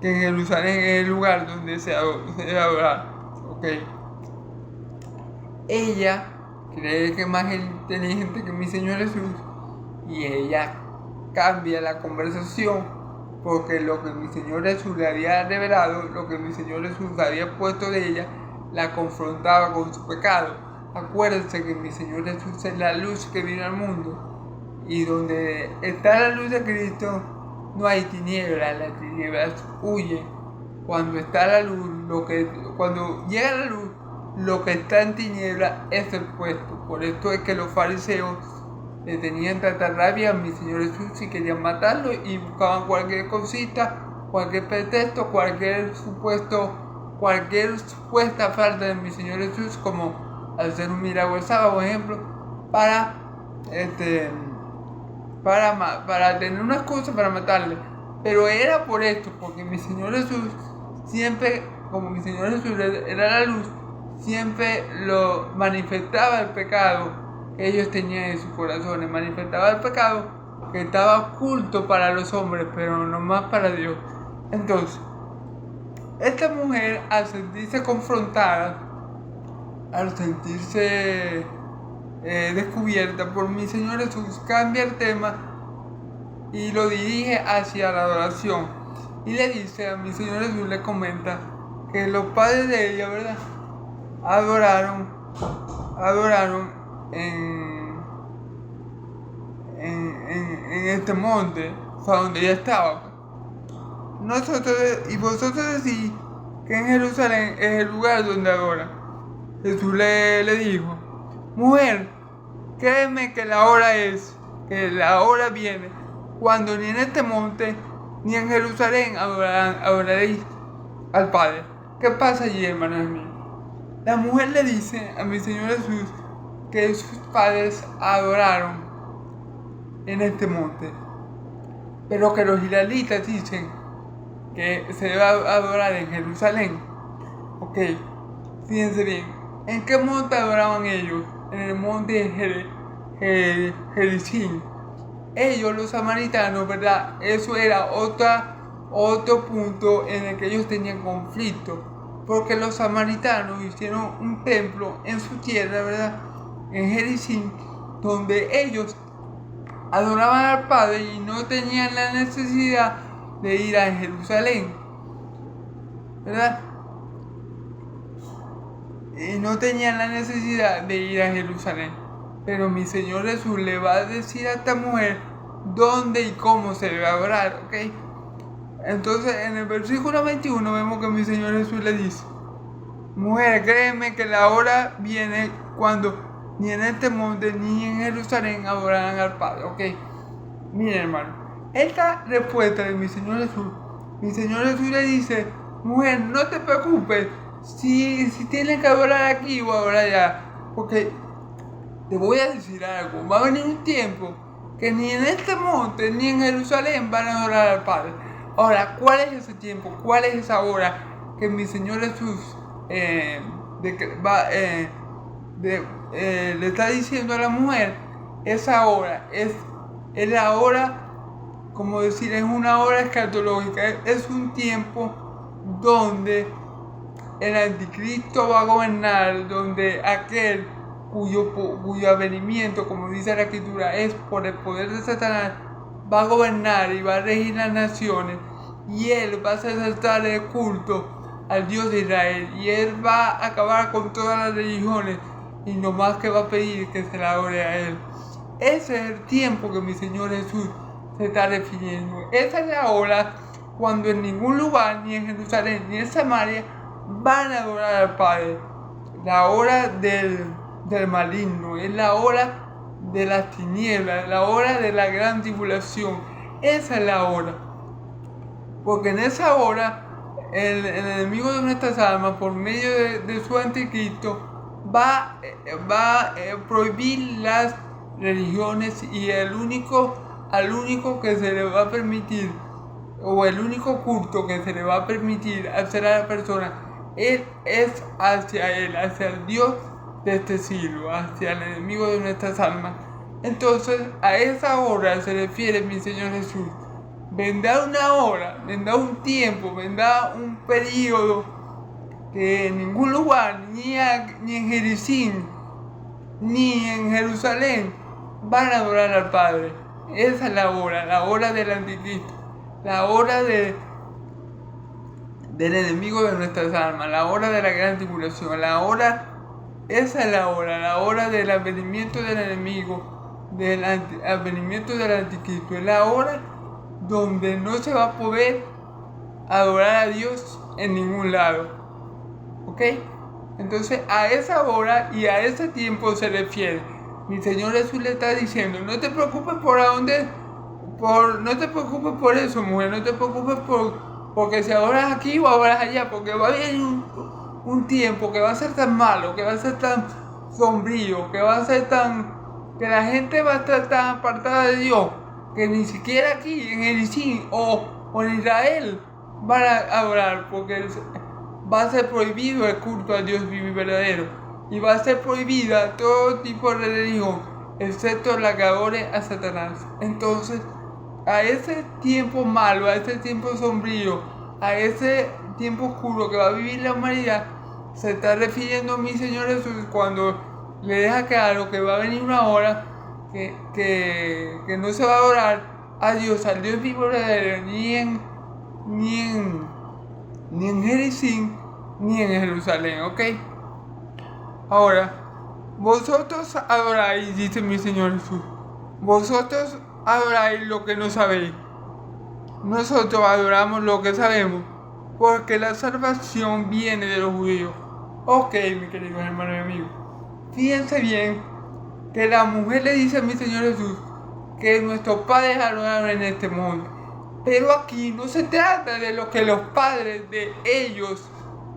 Speaker 1: que en Jerusalén es el lugar donde se debe adorar. Okay. Ella cree que es más inteligente que mi Señor Jesús, y ella cambia la conversación, porque lo que mi Señor Jesús le había revelado, lo que mi Señor Jesús había puesto de ella, la confrontaba con su pecado. Acuérdense que mi Señor Jesús es la luz que vino al mundo, y donde está la luz de Cristo no hay tinieblas, las tinieblas huyen. Cuando está la luz, cuando llega la luz, lo que está en tinieblas es el puesto. Por esto es que los fariseos le tenían tanta rabia a mi Señor Jesús y querían matarlo y buscaban cualquier cosita, cualquier pretexto, cualquier supuesta falta de mi Señor Jesús, como hacer un milagro el sábado, por ejemplo, para tener una excusa para matarle. Pero era por esto, porque mi Señor Jesús siempre, como mi Señor Jesús era la luz, siempre lo manifestaba el pecado que ellos tenían en sus corazones, manifestaba el pecado que estaba oculto para los hombres, pero no más para Dios. Entonces, esta mujer, al sentirse confrontada, al sentirse descubierta por mi Señor Jesús, cambia el tema y lo dirige hacia la adoración. Y le dice a mi Señor Jesús, le comenta que los padres de ella, ¿verdad?, adoraron en este monte, o sea, donde ella estaba. Y vosotros decís que en Jerusalén es el lugar donde adoran. Jesús le dijo: mujer, créeme que la hora viene, cuando ni en este monte ni en Jerusalén adoraréis al Padre. ¿Qué pasa allí, hermanos míos? La mujer le dice a mi Señor Jesús que sus padres adoraron en este monte, pero que los israelitas dicen que se debe adorar en Jerusalén. Ok, fíjense bien, ¿en qué monte adoraban ellos? En el monte Gerizim. Ellos, los samaritanos, ¿verdad? Eso era otro punto en el que ellos tenían conflicto, porque los samaritanos hicieron un templo en su tierra, ¿verdad?, en Gerizim, donde ellos adoraban al Padre y no tenían la necesidad de ir a Jerusalén, ¿verdad? Y no tenían la necesidad de ir a Jerusalén. Pero mi Señor Jesús le va a decir a esta mujer dónde y cómo se debe adorar, ¿ok? Entonces, en el versículo 21 vemos que mi Señor Jesús le dice: mujer, créeme que la hora viene cuando ni en este monte ni en Jerusalén adorarán al Padre, ¿ok? Miren, hermano, esta respuesta de mi Señor Jesús le dice: mujer, no te preocupes si tienes que adorar aquí o adorar allá, porque te voy a decir algo, va a venir un tiempo que ni en este monte ni en Jerusalén van a adorar al Padre. Ahora, ¿cuál es ese tiempo? ¿Cuál es esa hora que mi Señor Jesús le está diciendo a la mujer? Esa hora es la hora, como decir, es una hora escatológica, es un tiempo donde el anticristo va a gobernar, donde aquel cuyo avenimiento, como dice la Escritura, es por el poder de Satanás, va a gobernar y va a regir las naciones, y él va a exaltar el culto al Dios de Israel, y él va a acabar con todas las religiones, y no más que va a pedir que se la adore a él. Ese es el tiempo que mi Señor Jesús se está refiriendo. Esa es la hora cuando en ningún lugar, ni en Jerusalén ni en Samaria, van a adorar al Padre. La hora del maligno, es la hora de las tinieblas, la hora de la gran tribulación. Esa es la hora, porque en esa hora el enemigo de nuestras almas, por medio de su anticristo, va a prohibir las religiones, y al único que se le va a permitir, o el único culto que se le va a permitir hacer a la persona es hacia él, hacia el Dios de este siglo, hacia el enemigo de nuestras almas. Entonces, a esa hora se refiere mi Señor Jesús. Vendrá una hora, vendrá un tiempo, vendrá un periodo que en ningún lugar, ni en Gerizim, ni en Jerusalén, van a adorar al Padre. Esa es la hora del anticristo, la hora del enemigo de nuestras almas, la hora de la gran tribulación, esa es la hora del advenimiento del enemigo, del advenimiento del anticristo, es la hora donde no se va a poder adorar a Dios en ningún lado. ¿Ok? Entonces a esa hora y a ese tiempo se refiere. Mi Señor Jesús le está diciendo, no te preocupes no te preocupes por eso, mujer, no te preocupes porque si adoras aquí o adoras allá, porque va a haber un tiempo que va a ser tan malo, que va a ser tan sombrío, que va a ser que la gente va a estar tan apartada de Dios, que ni siquiera aquí en Jericín o en Israel van a adorar, porque va a ser prohibido el culto a Dios vivo y verdadero, y va a ser prohibida todo tipo de religión, excepto la que adore a Satanás. Entonces, a ese tiempo malo, a ese tiempo sombrío, a ese tiempo oscuro que va a vivir la humanidad, se está refiriendo a mi Señor Jesús cuando le deja claro que va a venir una hora que no se va a adorar a Dios, al Dios vivo y verdadero, ni en Jericín, ni en Jerusalén, ¿ok? Ahora, vosotros adoráis, dice mi Señor Jesús, vosotros adoráis lo que no sabéis. Nosotros adoramos lo que sabemos, porque la salvación viene de los judíos. Ok, mi querido hermano y amigo, fíjense bien que la mujer le dice a mi Señor Jesús que nuestros padres adoraron en este mundo. Pero aquí no se trata de lo que los padres de ellos,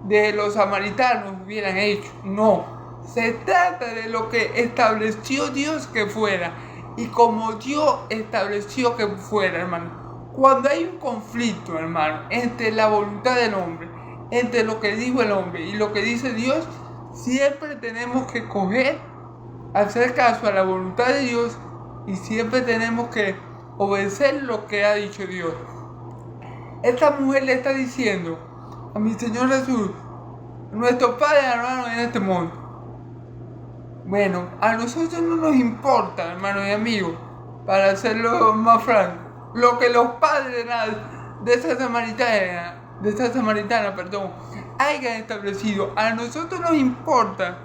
Speaker 1: de los samaritanos, hubieran hecho. No, se trata de lo que estableció Dios que fuera. Y como Dios estableció que fuera, hermano. Cuando hay un conflicto, hermano, entre la voluntad del hombre, entre lo que dijo el hombre y lo que dice Dios, siempre tenemos que hacer caso a la voluntad de Dios y siempre tenemos que obedecer lo que ha dicho Dios. Esta mujer le está diciendo a mi Señor Jesús, nuestros padres adoraron en este mundo. Bueno, a nosotros no nos importa, hermanos y amigos, para hacerlo más franco, lo que los padres de esta samaritana, hayan establecido. A nosotros nos importa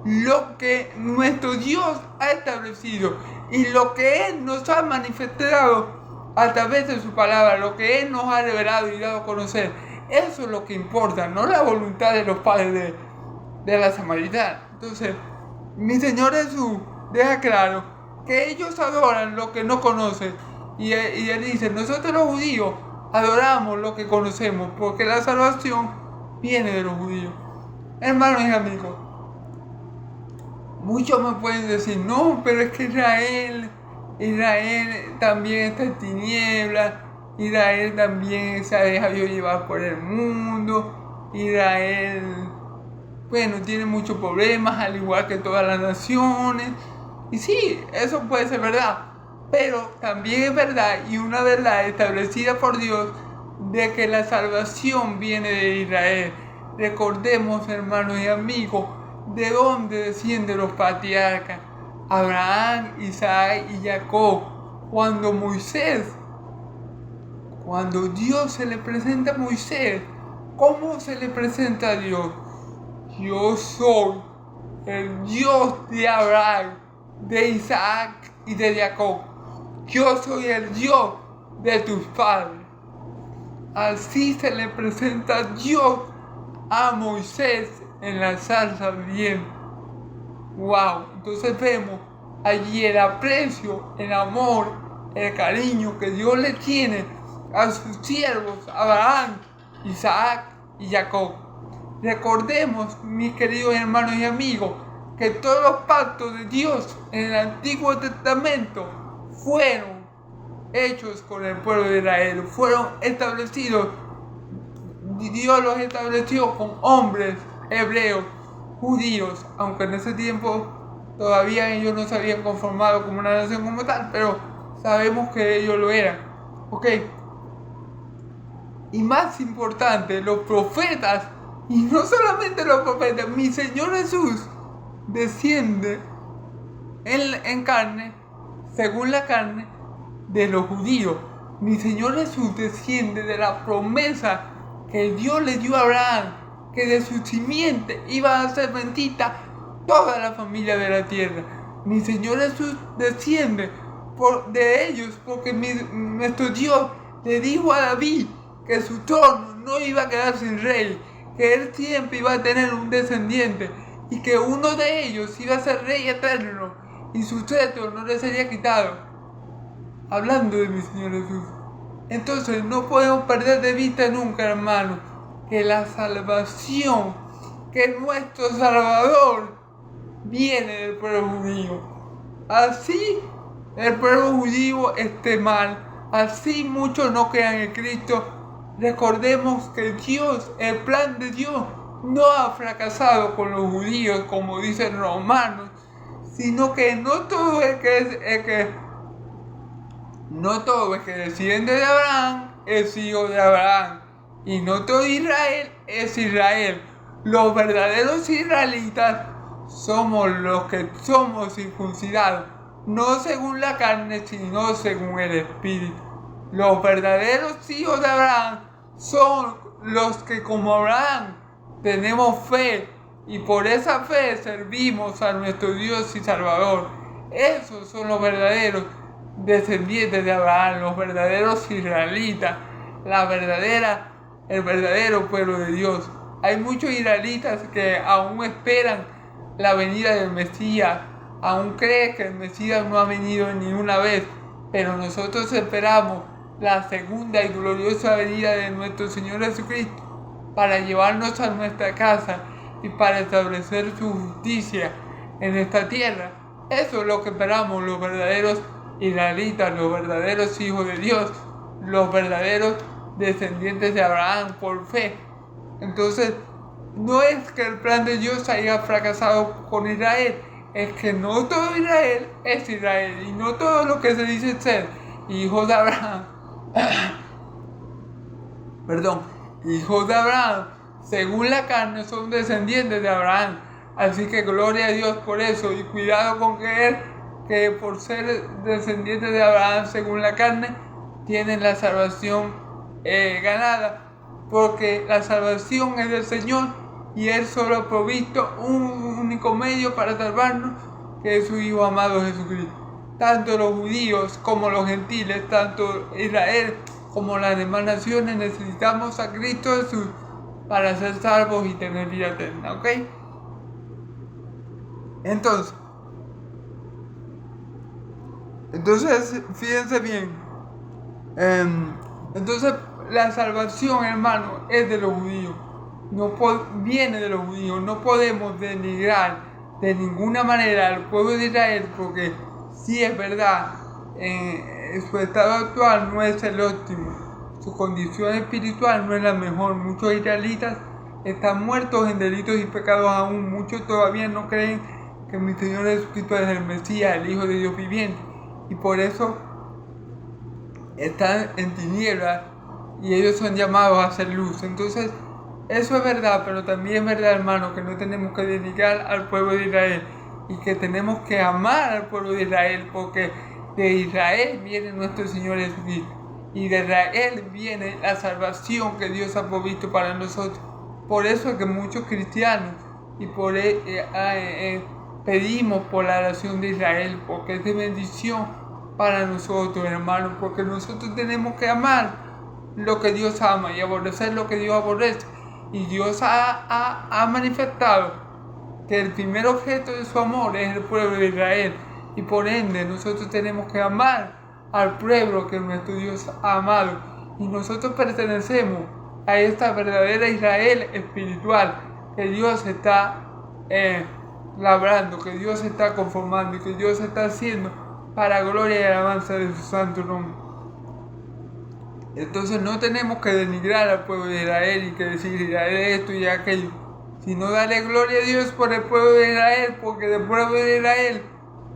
Speaker 1: lo que nuestro Dios ha establecido y lo que Él nos ha manifestado a través de su palabra, lo que Él nos ha revelado y dado a conocer. Eso es lo que importa, no la voluntad de los padres de la samaritana. Entonces, mi Señor Jesús deja claro que ellos adoran lo que no conocen. Y él dice, nosotros los judíos adoramos lo que conocemos, porque la salvación viene de los judíos. Hermanos y amigos, muchos me pueden decir, no, pero es que Israel también está en tinieblas, Israel también se ha dejado llevar por el mundo, Israel, bueno, tiene muchos problemas, al igual que todas las naciones. Y sí, eso puede ser verdad, pero también es verdad, y una verdad establecida por Dios, de que la salvación viene de Israel. Recordemos, hermanos y amigos, de dónde descienden los patriarcas, Abraham, Isaac y Jacob. Cuando Dios se le presenta a Moisés, ¿cómo se le presenta a Dios? Yo soy el Dios de Abraham, de Isaac y de Jacob. Yo soy el Dios de tus padres. Así se le presenta Dios a Moisés en la zarza ardiente. Wow, entonces vemos allí el aprecio, el amor, el cariño que Dios le tiene a sus siervos Abraham, Isaac y Jacob. Recordemos, mis queridos hermanos y amigos, que todos los pactos de Dios en el Antiguo Testamento fueron hechos con el pueblo de Israel, fueron establecidos. Dios los estableció con hombres hebreos, judíos, aunque en ese tiempo todavía ellos no se habían conformado como una nación como tal, pero sabemos que ellos lo eran. ¿Ok? Y más importante, los profetas, y no solamente los profetas, mi Señor Jesús desciende en carne, según la carne, de los judíos. Mi Señor Jesús desciende de la promesa que Dios le dio a Abraham, que de su simiente iba a ser bendita toda la familia de la tierra. Mi Señor Jesús desciende de ellos, porque nuestro Dios le dijo a David que su trono no iba a quedar sin rey, que él siempre iba a tener un descendiente y que uno de ellos iba a ser rey eterno y su cetro no le sería quitado. Hablando de mi Señor Jesús. Entonces no podemos perder de vista nunca, hermano, que la salvación, que nuestro Salvador viene del pueblo judío. Así el pueblo judío esté mal, así muchos no crean en Cristo, recordemos que Dios, el plan de Dios, no ha fracasado con los judíos, como dicen Romanos, sino que no todo el que desciende de Abraham es hijo de Abraham, y no todo Israel es Israel. Los verdaderos israelitas somos los que somos circuncidados, no según la carne, sino según el Espíritu. Los verdaderos hijos de Abraham son los que, como Abraham, tenemos fe y por esa fe servimos a nuestro Dios y Salvador. Esos son los verdaderos descendientes de Abraham, los verdaderos israelitas, el verdadero pueblo de Dios. Hay muchos israelitas que aún esperan la venida del Mesías, aún creen que el Mesías no ha venido ni una vez, pero nosotros esperamos la segunda y gloriosa venida de nuestro Señor Jesucristo para llevarnos a nuestra casa y para establecer su justicia en esta tierra. Eso es lo que esperamos los verdaderos israelitas, los verdaderos hijos de Dios, los verdaderos descendientes de Abraham por fe. Entonces, no es que el plan de Dios haya fracasado con Israel, es que no todo Israel es Israel y no todo lo que se dice ser hijos de Abraham, hijos de Abraham, según la carne son descendientes de Abraham. Así que gloria a Dios por eso y cuidado con creer que por ser descendientes de Abraham según la carne tienen la salvación ganada, porque la salvación es del Señor y Él solo ha provisto un único medio para salvarnos, que es su Hijo amado Jesucristo. Tanto los judíos como los gentiles, tanto Israel como las demás naciones necesitamos a Cristo Jesús para ser salvos y tener vida eterna, ¿ok? Entonces, fíjense bien. Entonces, la salvación, hermano, es de los judíos. Viene de los judíos. No podemos denigrar de ninguna manera al pueblo de Israel, porque sí es verdad, su estado actual no es el óptimo. Su condición espiritual no es la mejor. Muchos israelitas están muertos en delitos y pecados aún. Muchos todavía no creen que mi Señor Jesucristo es el Mesías, el Hijo de Dios viviente. Y por eso están en tinieblas y ellos son llamados a hacer luz. Entonces, eso es verdad, pero también es verdad, hermano, que no tenemos que denigrar al pueblo de Israel y que tenemos que amar al pueblo de Israel, porque de Israel viene nuestro Señor Jesucristo y de Israel viene la salvación que Dios ha provisto para nosotros. Por eso es que muchos cristianos pedimos por la nación de Israel, porque es de bendición para nosotros, hermanos, porque nosotros tenemos que amar lo que Dios ama y aborrecer lo que Dios aborrece. Y Dios ha manifestado que el primer objeto de su amor es el pueblo de Israel, y por ende nosotros tenemos que amar al pueblo que nuestro Dios ha amado, y nosotros pertenecemos a esta verdadera Israel espiritual que Dios está labrando, que Dios está conformando y que Dios está haciendo para gloria y alabanza de su santo nombre. Entonces no tenemos que denigrar al pueblo de Israel y que decir Israel esto y aquello, sino darle gloria a Dios por el pueblo de Israel, porque del pueblo de Israel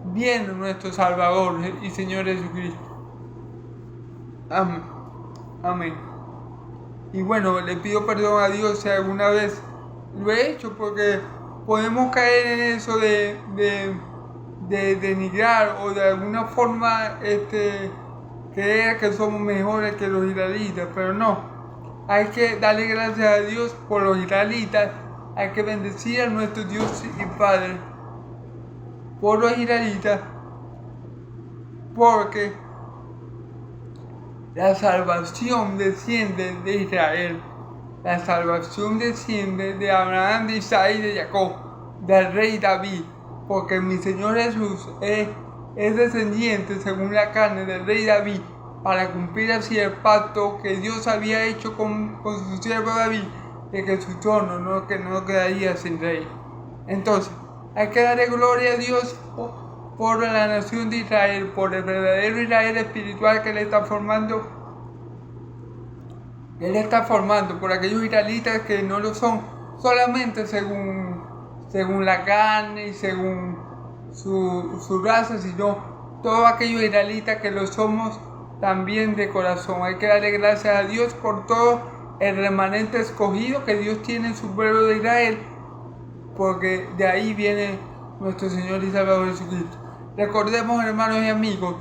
Speaker 1: viene nuestro Salvador y Señor Jesucristo. Amén. Amén. Y bueno, le pido perdón a Dios si alguna vez lo he hecho, porque podemos caer en eso de denigrar o de alguna forma creer que somos mejores que los israelitas, pero no. Hay que darle gracias a Dios por los israelitas, hay que bendecir a nuestro Dios y Padre por los israelitas, porque la salvación desciende de Israel. La salvación desciende de Abraham, de Isaac y de Jacob, del rey David, porque mi Señor Jesús es descendiente según la carne del rey David, para cumplir así el pacto que Dios había hecho con su siervo David, de que su trono no quedaría sin rey. Entonces, hay que darle gloria a Dios por la nación de Israel, por el verdadero Israel espiritual que Él está formando. Él está formando por aquellos israelitas que no lo son solamente según la carne y según su raza, sino todos aquellos israelitas que lo somos también de corazón. Hay que darle gracias a Dios por todo el remanente escogido que Dios tiene en su pueblo de Israel, porque de ahí viene nuestro Señor y Salvador Jesucristo. Recordemos, hermanos y amigos,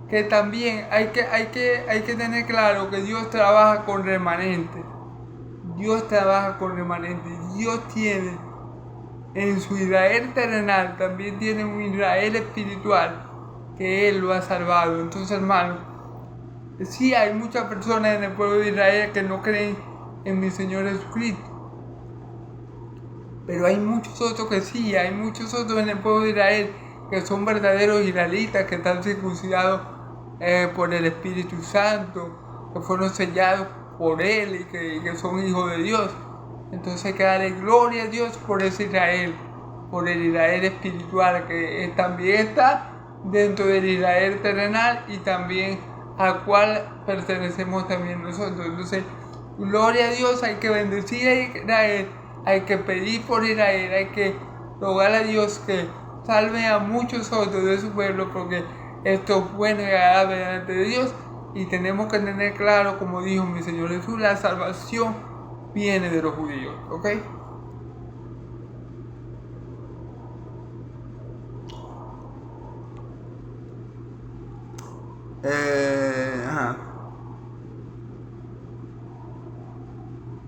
Speaker 1: que también hay que tener claro que Dios trabaja con remanentes. Dios trabaja con remanentes. Dios tiene en su Israel terrenal, también tiene un Israel espiritual que Él lo ha salvado. Entonces, hermanos, sí hay muchas personas en el pueblo de Israel que no creen en mi Señor Jesucristo. Pero hay muchos otros que sí, hay muchos otros en el pueblo de Israel que son verdaderos israelitas, que están circuncidados por el Espíritu Santo, que fueron sellados por Él y que son hijos de Dios. Entonces hay que darle gloria a Dios por ese Israel, por el Israel espiritual que también está dentro del Israel terrenal y también al cual pertenecemos también nosotros. Entonces, gloria a Dios, hay que bendecir a Israel, hay que pedir por Israel, hay que rogar a Dios que salve a muchos otros de su pueblo, porque esto es bueno y agradable delante de Dios, y tenemos que tener claro, como dijo mi Señor Jesús, la salvación viene de los judíos, ¿ok?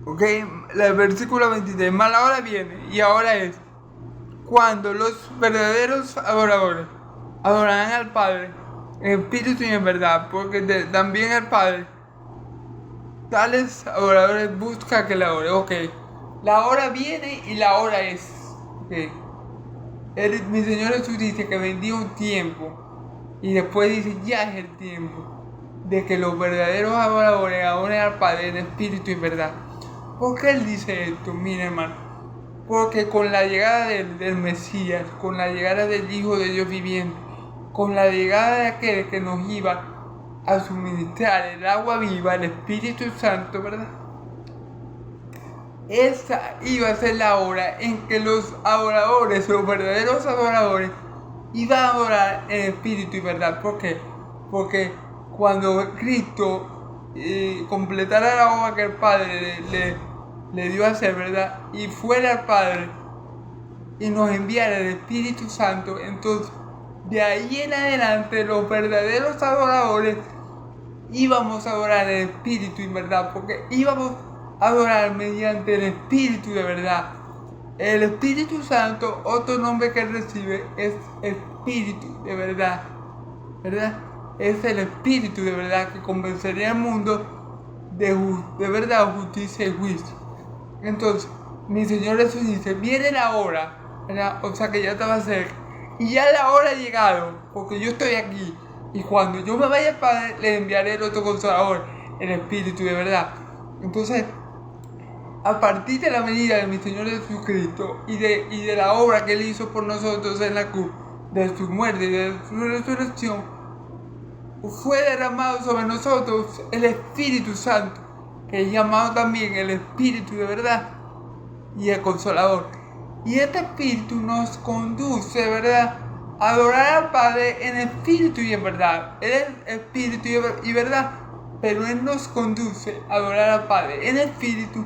Speaker 1: Ok, el versículo 23, más la hora viene, y ahora es cuando los verdaderos adoradores adorarán al Padre en espíritu y en verdad, porque también el Padre tales adoradores busca que la adore. Ok, la hora viene y la hora es. Okay. Mi Señor Jesús dice que vendría un tiempo y después dice ya es el tiempo de que los verdaderos adoradores adoren al Padre en espíritu y en verdad. ¿Por qué Él dice esto? Miren, hermano, porque con la llegada del Mesías, con la llegada del Hijo de Dios viviente, con la llegada de aquel que nos iba a suministrar el agua viva, el Espíritu Santo, ¿verdad? Esa iba a ser la hora en que los adoradores, los verdaderos adoradores, iban a adorar en espíritu y verdad. ¿Por qué? Porque cuando Cristo completara la obra que el Padre le dio a hacer, ¿verdad? Y fuera al Padre y nos enviara el Espíritu Santo, entonces de ahí en adelante los verdaderos adoradores íbamos a adorar en espíritu y en verdad, porque íbamos a adorar mediante el Espíritu de verdad. El Espíritu Santo, otro nombre que recibe es Espíritu de verdad, ¿verdad? Es el Espíritu de verdad que convencería al mundo de verdad, justicia y juicio. Entonces, mi Señor Jesús dice, viene la hora, ¿verdad? O sea que ya estaba cerca. Y ya la hora ha llegado, porque yo estoy aquí. Y cuando yo me vaya al Padre, le enviaré el otro Consolador, el Espíritu de verdad. Entonces, a partir de la venida de mi Señor Jesucristo y de la obra que Él hizo por nosotros en la cruz, de su muerte y de su resurrección, fue derramado sobre nosotros el Espíritu Santo, que es llamado también el Espíritu de verdad y el Consolador. Y este Espíritu nos conduce, ¿verdad?, a adorar al Padre en espíritu y en verdad. Él es espíritu y verdad, pero Él nos conduce a adorar al Padre en espíritu,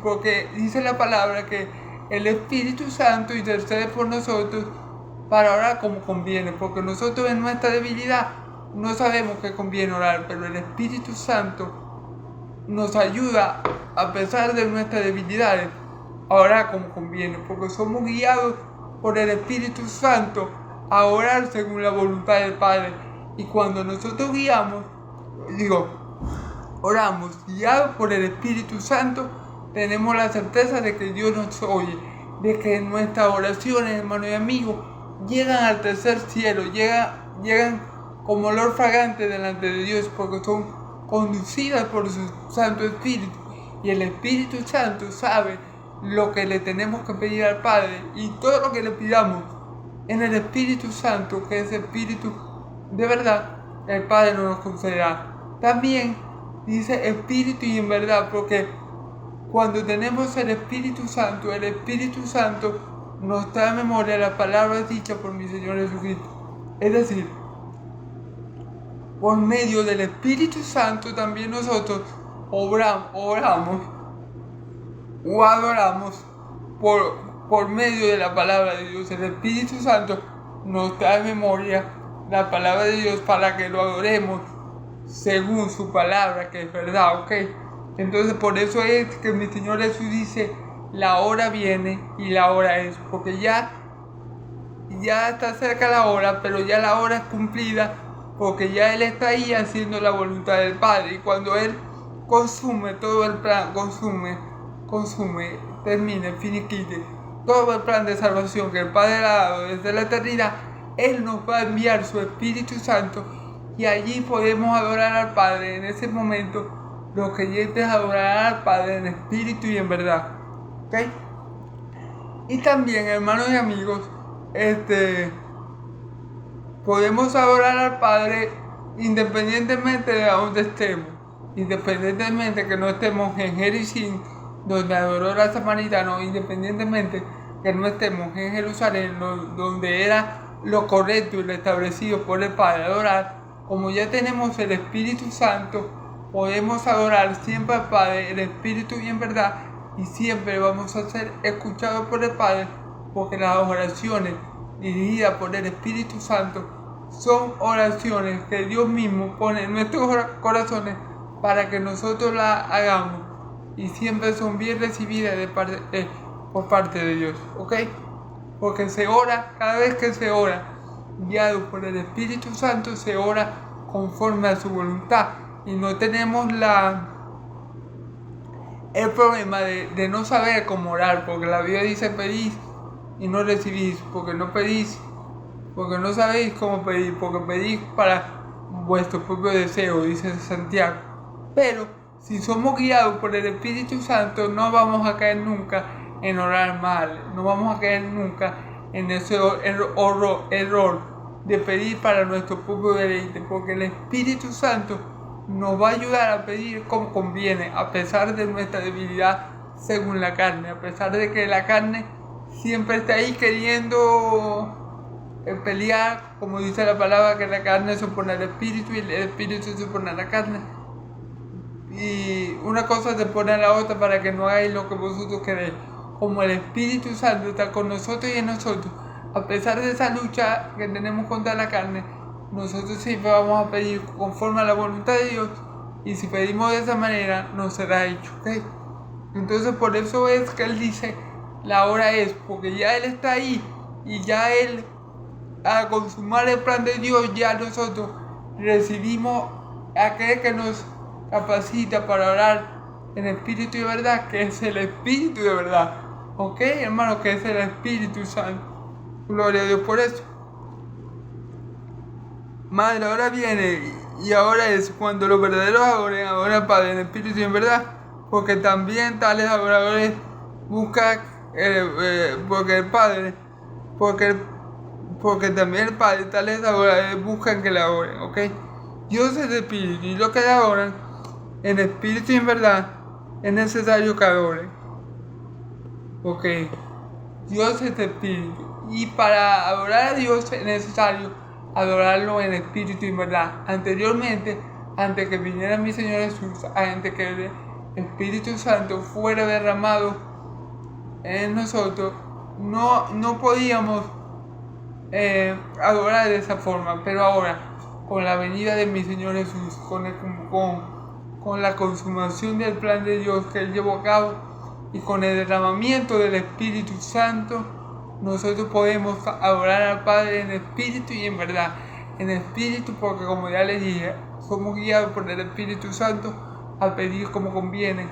Speaker 1: porque dice la palabra que el Espíritu Santo intercede por nosotros para orar como conviene, porque nosotros en nuestra debilidad no sabemos qué conviene orar, pero el Espíritu Santo nos ayuda, a pesar de nuestras debilidades, a orar como conviene, porque somos guiados por el Espíritu Santo a orar según la voluntad del Padre. Y cuando nosotros oramos guiados por el Espíritu Santo, tenemos la certeza de que Dios nos oye, de que nuestras oraciones, hermanos y amigos, llegan al tercer cielo, llegan como olor fragante delante de Dios, porque son conducidas por su Santo Espíritu. Y el Espíritu Santo sabe lo que le tenemos que pedir al Padre, y todo lo que le pidamos en el Espíritu Santo, que es Espíritu de verdad, el Padre nos lo concederá. También dice Espíritu y en verdad, porque cuando tenemos el Espíritu Santo nos trae a memoria las palabras dichas por mi Señor Jesucristo. Es decir, por medio del Espíritu Santo también nosotros oramos o adoramos por medio de la palabra de Dios. El Espíritu Santo nos trae a memoria la palabra de Dios para que lo adoremos según su palabra, que es verdad, ¿ok? Entonces por eso es que mi Señor Jesús dice, la hora viene y la hora es, porque ya está cerca la hora, pero ya la hora es cumplida, porque ya Él está ahí haciendo la voluntad del Padre. Y cuando Él consume todo el plan, termine, finiquite todo el plan de salvación que el Padre ha dado desde la eternidad, Él nos va a enviar su Espíritu Santo, y allí podemos adorar al Padre. En ese momento los creyentes adorarán al Padre en espíritu y en verdad, ¿ok? Y también, hermanos y amigos, podemos adorar al Padre independientemente de donde estemos, independientemente que no estemos en Jericín, donde adoró la samaritana, independientemente que no estemos en Jerusalén, donde era lo correcto y lo establecido por el Padre adorar. Como ya tenemos el Espíritu Santo, podemos adorar siempre al Padre en espíritu y en verdad, y siempre vamos a ser escuchados por el Padre, porque las oraciones dirigidas por el Espíritu Santo son oraciones que Dios mismo pone en nuestros corazones para que nosotros las hagamos, y siempre son bien recibidas por parte de Dios, ¿ok? Porque se ora, cada vez que se ora guiado por el Espíritu Santo, se ora conforme a su voluntad, y no tenemos el problema de no saber cómo orar, porque la Biblia dice pedís y no recibís, porque no pedís, porque no sabéis cómo pedir, porque pedís para vuestro propio deseo, dice Santiago. Pero si somos guiados por el Espíritu Santo, no vamos a caer nunca en orar mal, no vamos a caer nunca en ese error de pedir para nuestro propio deleite, porque el Espíritu Santo nos va a ayudar a pedir como conviene, a pesar de nuestra debilidad según la carne, a pesar de que la carne siempre está ahí queriendo pelear, como dice la palabra, que la carne se opone al espíritu y el espíritu se opone a la carne. Y una cosa se pone a la otra para que no hagáis lo que vosotros queréis. Como el Espíritu Santo está con nosotros y en nosotros, a pesar de esa lucha que tenemos contra la carne, nosotros siempre vamos a pedir conforme a la voluntad de Dios, y si pedimos de esa manera nos será hecho, ¿ok? Entonces por eso es que Él dice, la hora es, porque ya Él está ahí, y ya Él, al consumar el plan de Dios, ya nosotros recibimos aquel que nos capacita para orar en espíritu y verdad, que es el Espíritu de verdad, ¿ok, hermano? Que es el Espíritu Santo. Gloria a Dios por eso. Madre, ahora viene y ahora es cuando los verdaderos adoren al Padre en espíritu y en verdad, porque también tales adoradores buscan porque también el Padre, tales adoradores buscan que le adoren, ¿ok? Dios es espíritu, y los que le adoran en espíritu y en verdad es necesario que adoren, ¿ok? Dios es espíritu, y para adorar a Dios es necesario adorarlo en espíritu y en verdad. Anteriormente, antes que viniera mi Señor Jesús, antes que el Espíritu Santo fuera derramado en nosotros, no podíamos adorar de esa forma. Pero ahora, con la venida de mi Señor Jesús, con la consumación del plan de Dios que Él llevó a cabo, y con el derramamiento del Espíritu Santo, nosotros podemos adorar al Padre en espíritu y en verdad. En espíritu, porque como ya les dije, somos guiados por el Espíritu Santo a pedir como conviene.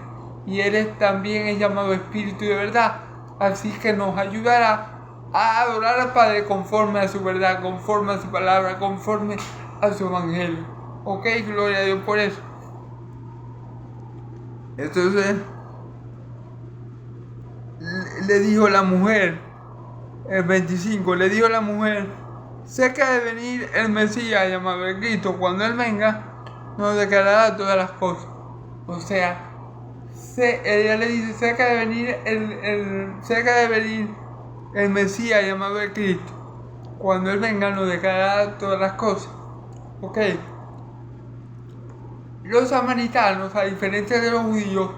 Speaker 1: Y Él también es llamado Espíritu de verdad. Así que nos ayudará a adorar al Padre conforme a su verdad, conforme a su palabra, conforme a su evangelio. Ok, gloria a Dios por eso. Entonces, le dijo la mujer, el 25, le dijo la mujer: sé que ha de venir el Mesías llamado el Cristo. Cuando Él venga, nos declarará todas las cosas. O sea, ella le dice: sé que ha de venir el Mesías llamado el Cristo. Cuando Él venga, nos declarará todas las cosas. Ok. Los samaritanos, a diferencia de los judíos,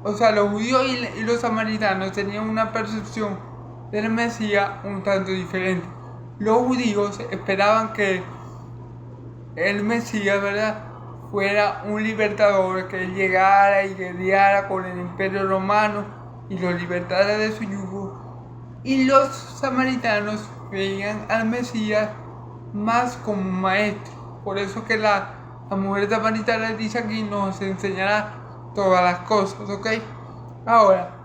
Speaker 1: los judíos y los samaritanos tenían una percepción del Mesías un tanto diferente. Los judíos esperaban que el Mesías, ¿verdad?, fuera un libertador, que llegara y guerreara con el imperio romano y los libertara de su yugo. Y los samaritanos veían al Mesías más como un maestro. Por eso que la mujer samaritana dice aquí: nos enseñará todas las cosas, ¿ok? Ahora,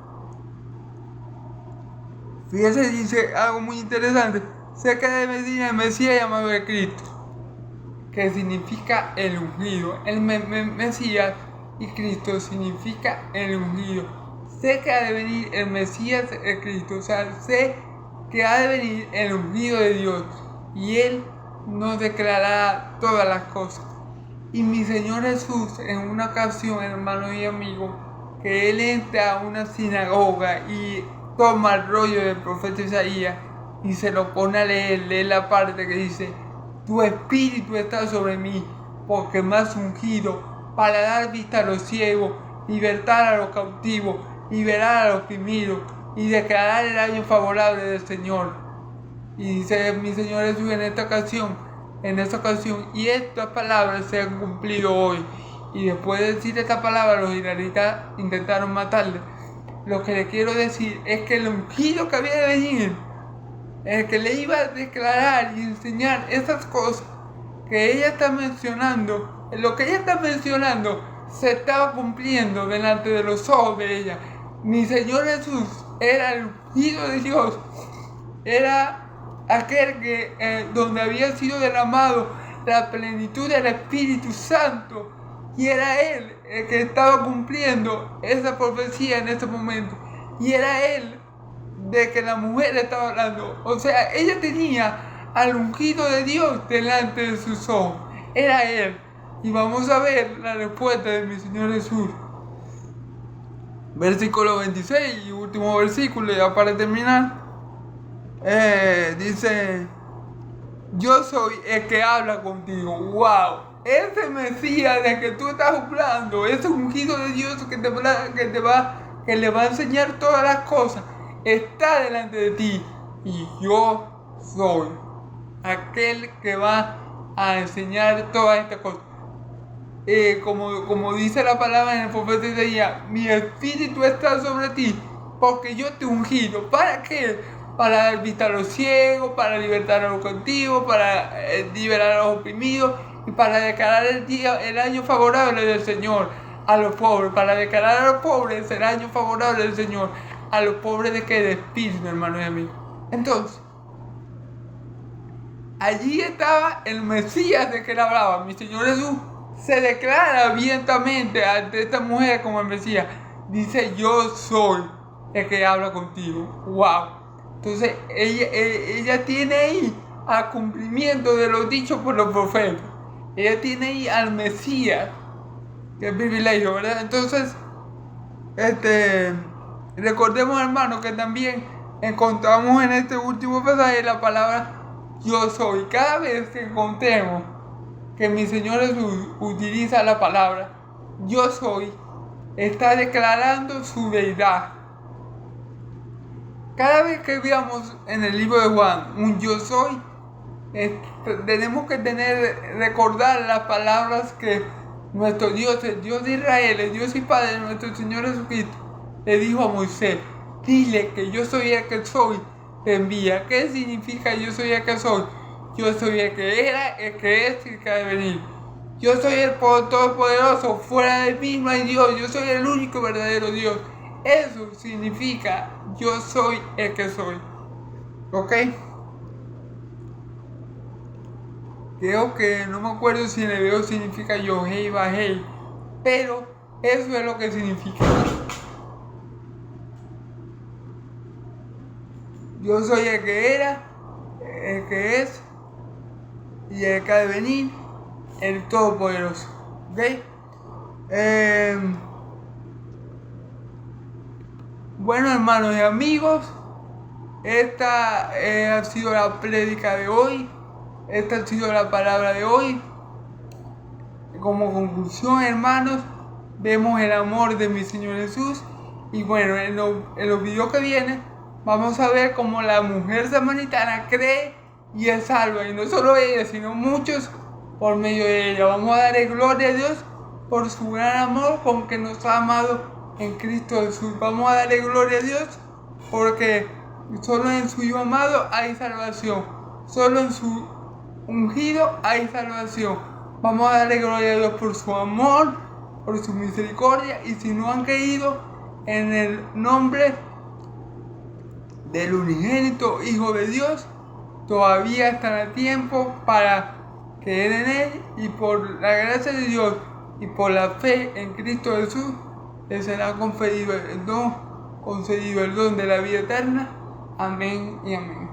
Speaker 1: fíjense, dice algo muy interesante: sé que ha de venir el Mesías llamado el Cristo, que significa el ungido. El Mesías y Cristo significa el ungido. Sé que ha de venir el Mesías, el Cristo, o sea, sé que ha de venir el ungido de Dios y Él nos declarará todas las cosas. Y mi Señor Jesús, en una ocasión, hermano y amigo, que Él entra a una sinagoga y toma el rollo del profeta Isaías y se lo pone a leer, lee la parte que dice: tu espíritu está sobre mí, porque me has ungido para dar vista a los ciegos, libertar a los cautivos, liberar a los oprimidos y declarar el año favorable del Señor. Y dice mi Señor Jesús en esta ocasión, y estas palabras se han cumplido hoy. Y después de decir esta palabra, los israelitas intentaron matarle. Lo que le quiero decir es que el ungido que había de venir, el que le iba a declarar y enseñar esas cosas que ella está mencionando, lo que ella está mencionando se estaba cumpliendo delante de los ojos de ella. Mi Señor Jesús era el ungido de Dios, era aquel que donde había sido derramado la plenitud del Espíritu Santo, y era Él el que estaba cumpliendo esa profecía en ese momento, y era Él de que la mujer estaba hablando. O sea, ella tenía al ungido de Dios delante de sus ojos, era Él. Y vamos a ver la respuesta de mi Señor Jesús. Versículo 26 y último versículo ya para terminar. Dice: yo soy el que habla contigo. Wow, ese Mesías de que tú estás hablando, ese ungido de Dios que le va a enseñar todas las cosas, está delante de ti. Y yo soy aquel que va a enseñar todas estas cosas. Como dice la palabra en el profeta Isaías: mi espíritu está sobre ti, porque yo te he ungido. ¿Para qué? Para dar vista a los ciegos, para libertar a los cautivos, para liberar a los oprimidos y para declarar el año favorable del Señor a los pobres, para declarar a los pobres el año favorable del Señor. A los pobres de que de espíritu, hermano y amigo. Entonces, allí estaba el Mesías de que él hablaba. Mi Señor Jesús se declara abiertamente ante esta mujer como el Mesías. Dice: yo soy el que habla contigo. Wow. Entonces ella tiene ahí al cumplimiento de lo dicho por los profetas. Ella tiene ahí al Mesías. Qué privilegio, ¿verdad? Entonces, recordemos, hermanos, que también encontramos en este último pasaje la palabra yo soy. Cada vez que encontremos que mi Señor Jesús utiliza la palabra yo soy, está declarando su deidad. Cada vez que veamos en el libro de Juan un yo soy, tenemos que recordar las palabras que nuestro Dios, el Dios de Israel, el Dios y Padre de nuestro Señor Jesucristo, le dijo a Moisés: Dile que yo soy el que soy, te envía. ¿Qué significa yo soy el que soy? Yo soy el que era, el que es y el que ha de venir. Yo soy el Todopoderoso, fuera de mí no hay Dios, yo soy el único verdadero Dios. Eso significa yo soy el que soy. ¿Ok? Creo que no me acuerdo si en hebreo significa Yohei Bajei, pero eso es lo que significa. Yo soy el que era, el que es y el que ha de venir, el Todopoderoso. ¿Ok? Bueno, hermanos y amigos, esta ha sido la prédica de hoy. Esta ha sido la palabra de hoy. Como conclusión, hermanos, vemos el amor de mi Señor Jesús. Y bueno, en los videos que vienen, vamos a ver cómo la mujer samaritana cree y es salva. Y no solo ella, sino muchos por medio de ella. Vamos a darle gloria a Dios por su gran amor con que nos ha amado en Cristo Jesús. Vamos a darle gloria a Dios porque solo en su Hijo amado hay salvación. Solo en su ungido hay salvación. Vamos a darle gloria a Dios por su amor, por su misericordia. Y si no han creído en el nombre del unigénito Hijo de Dios, todavía están a tiempo para creer en Él. Y por la gracia de Dios y por la fe en Cristo Jesús, les será concedido el don de la vida eterna. Amén y amén.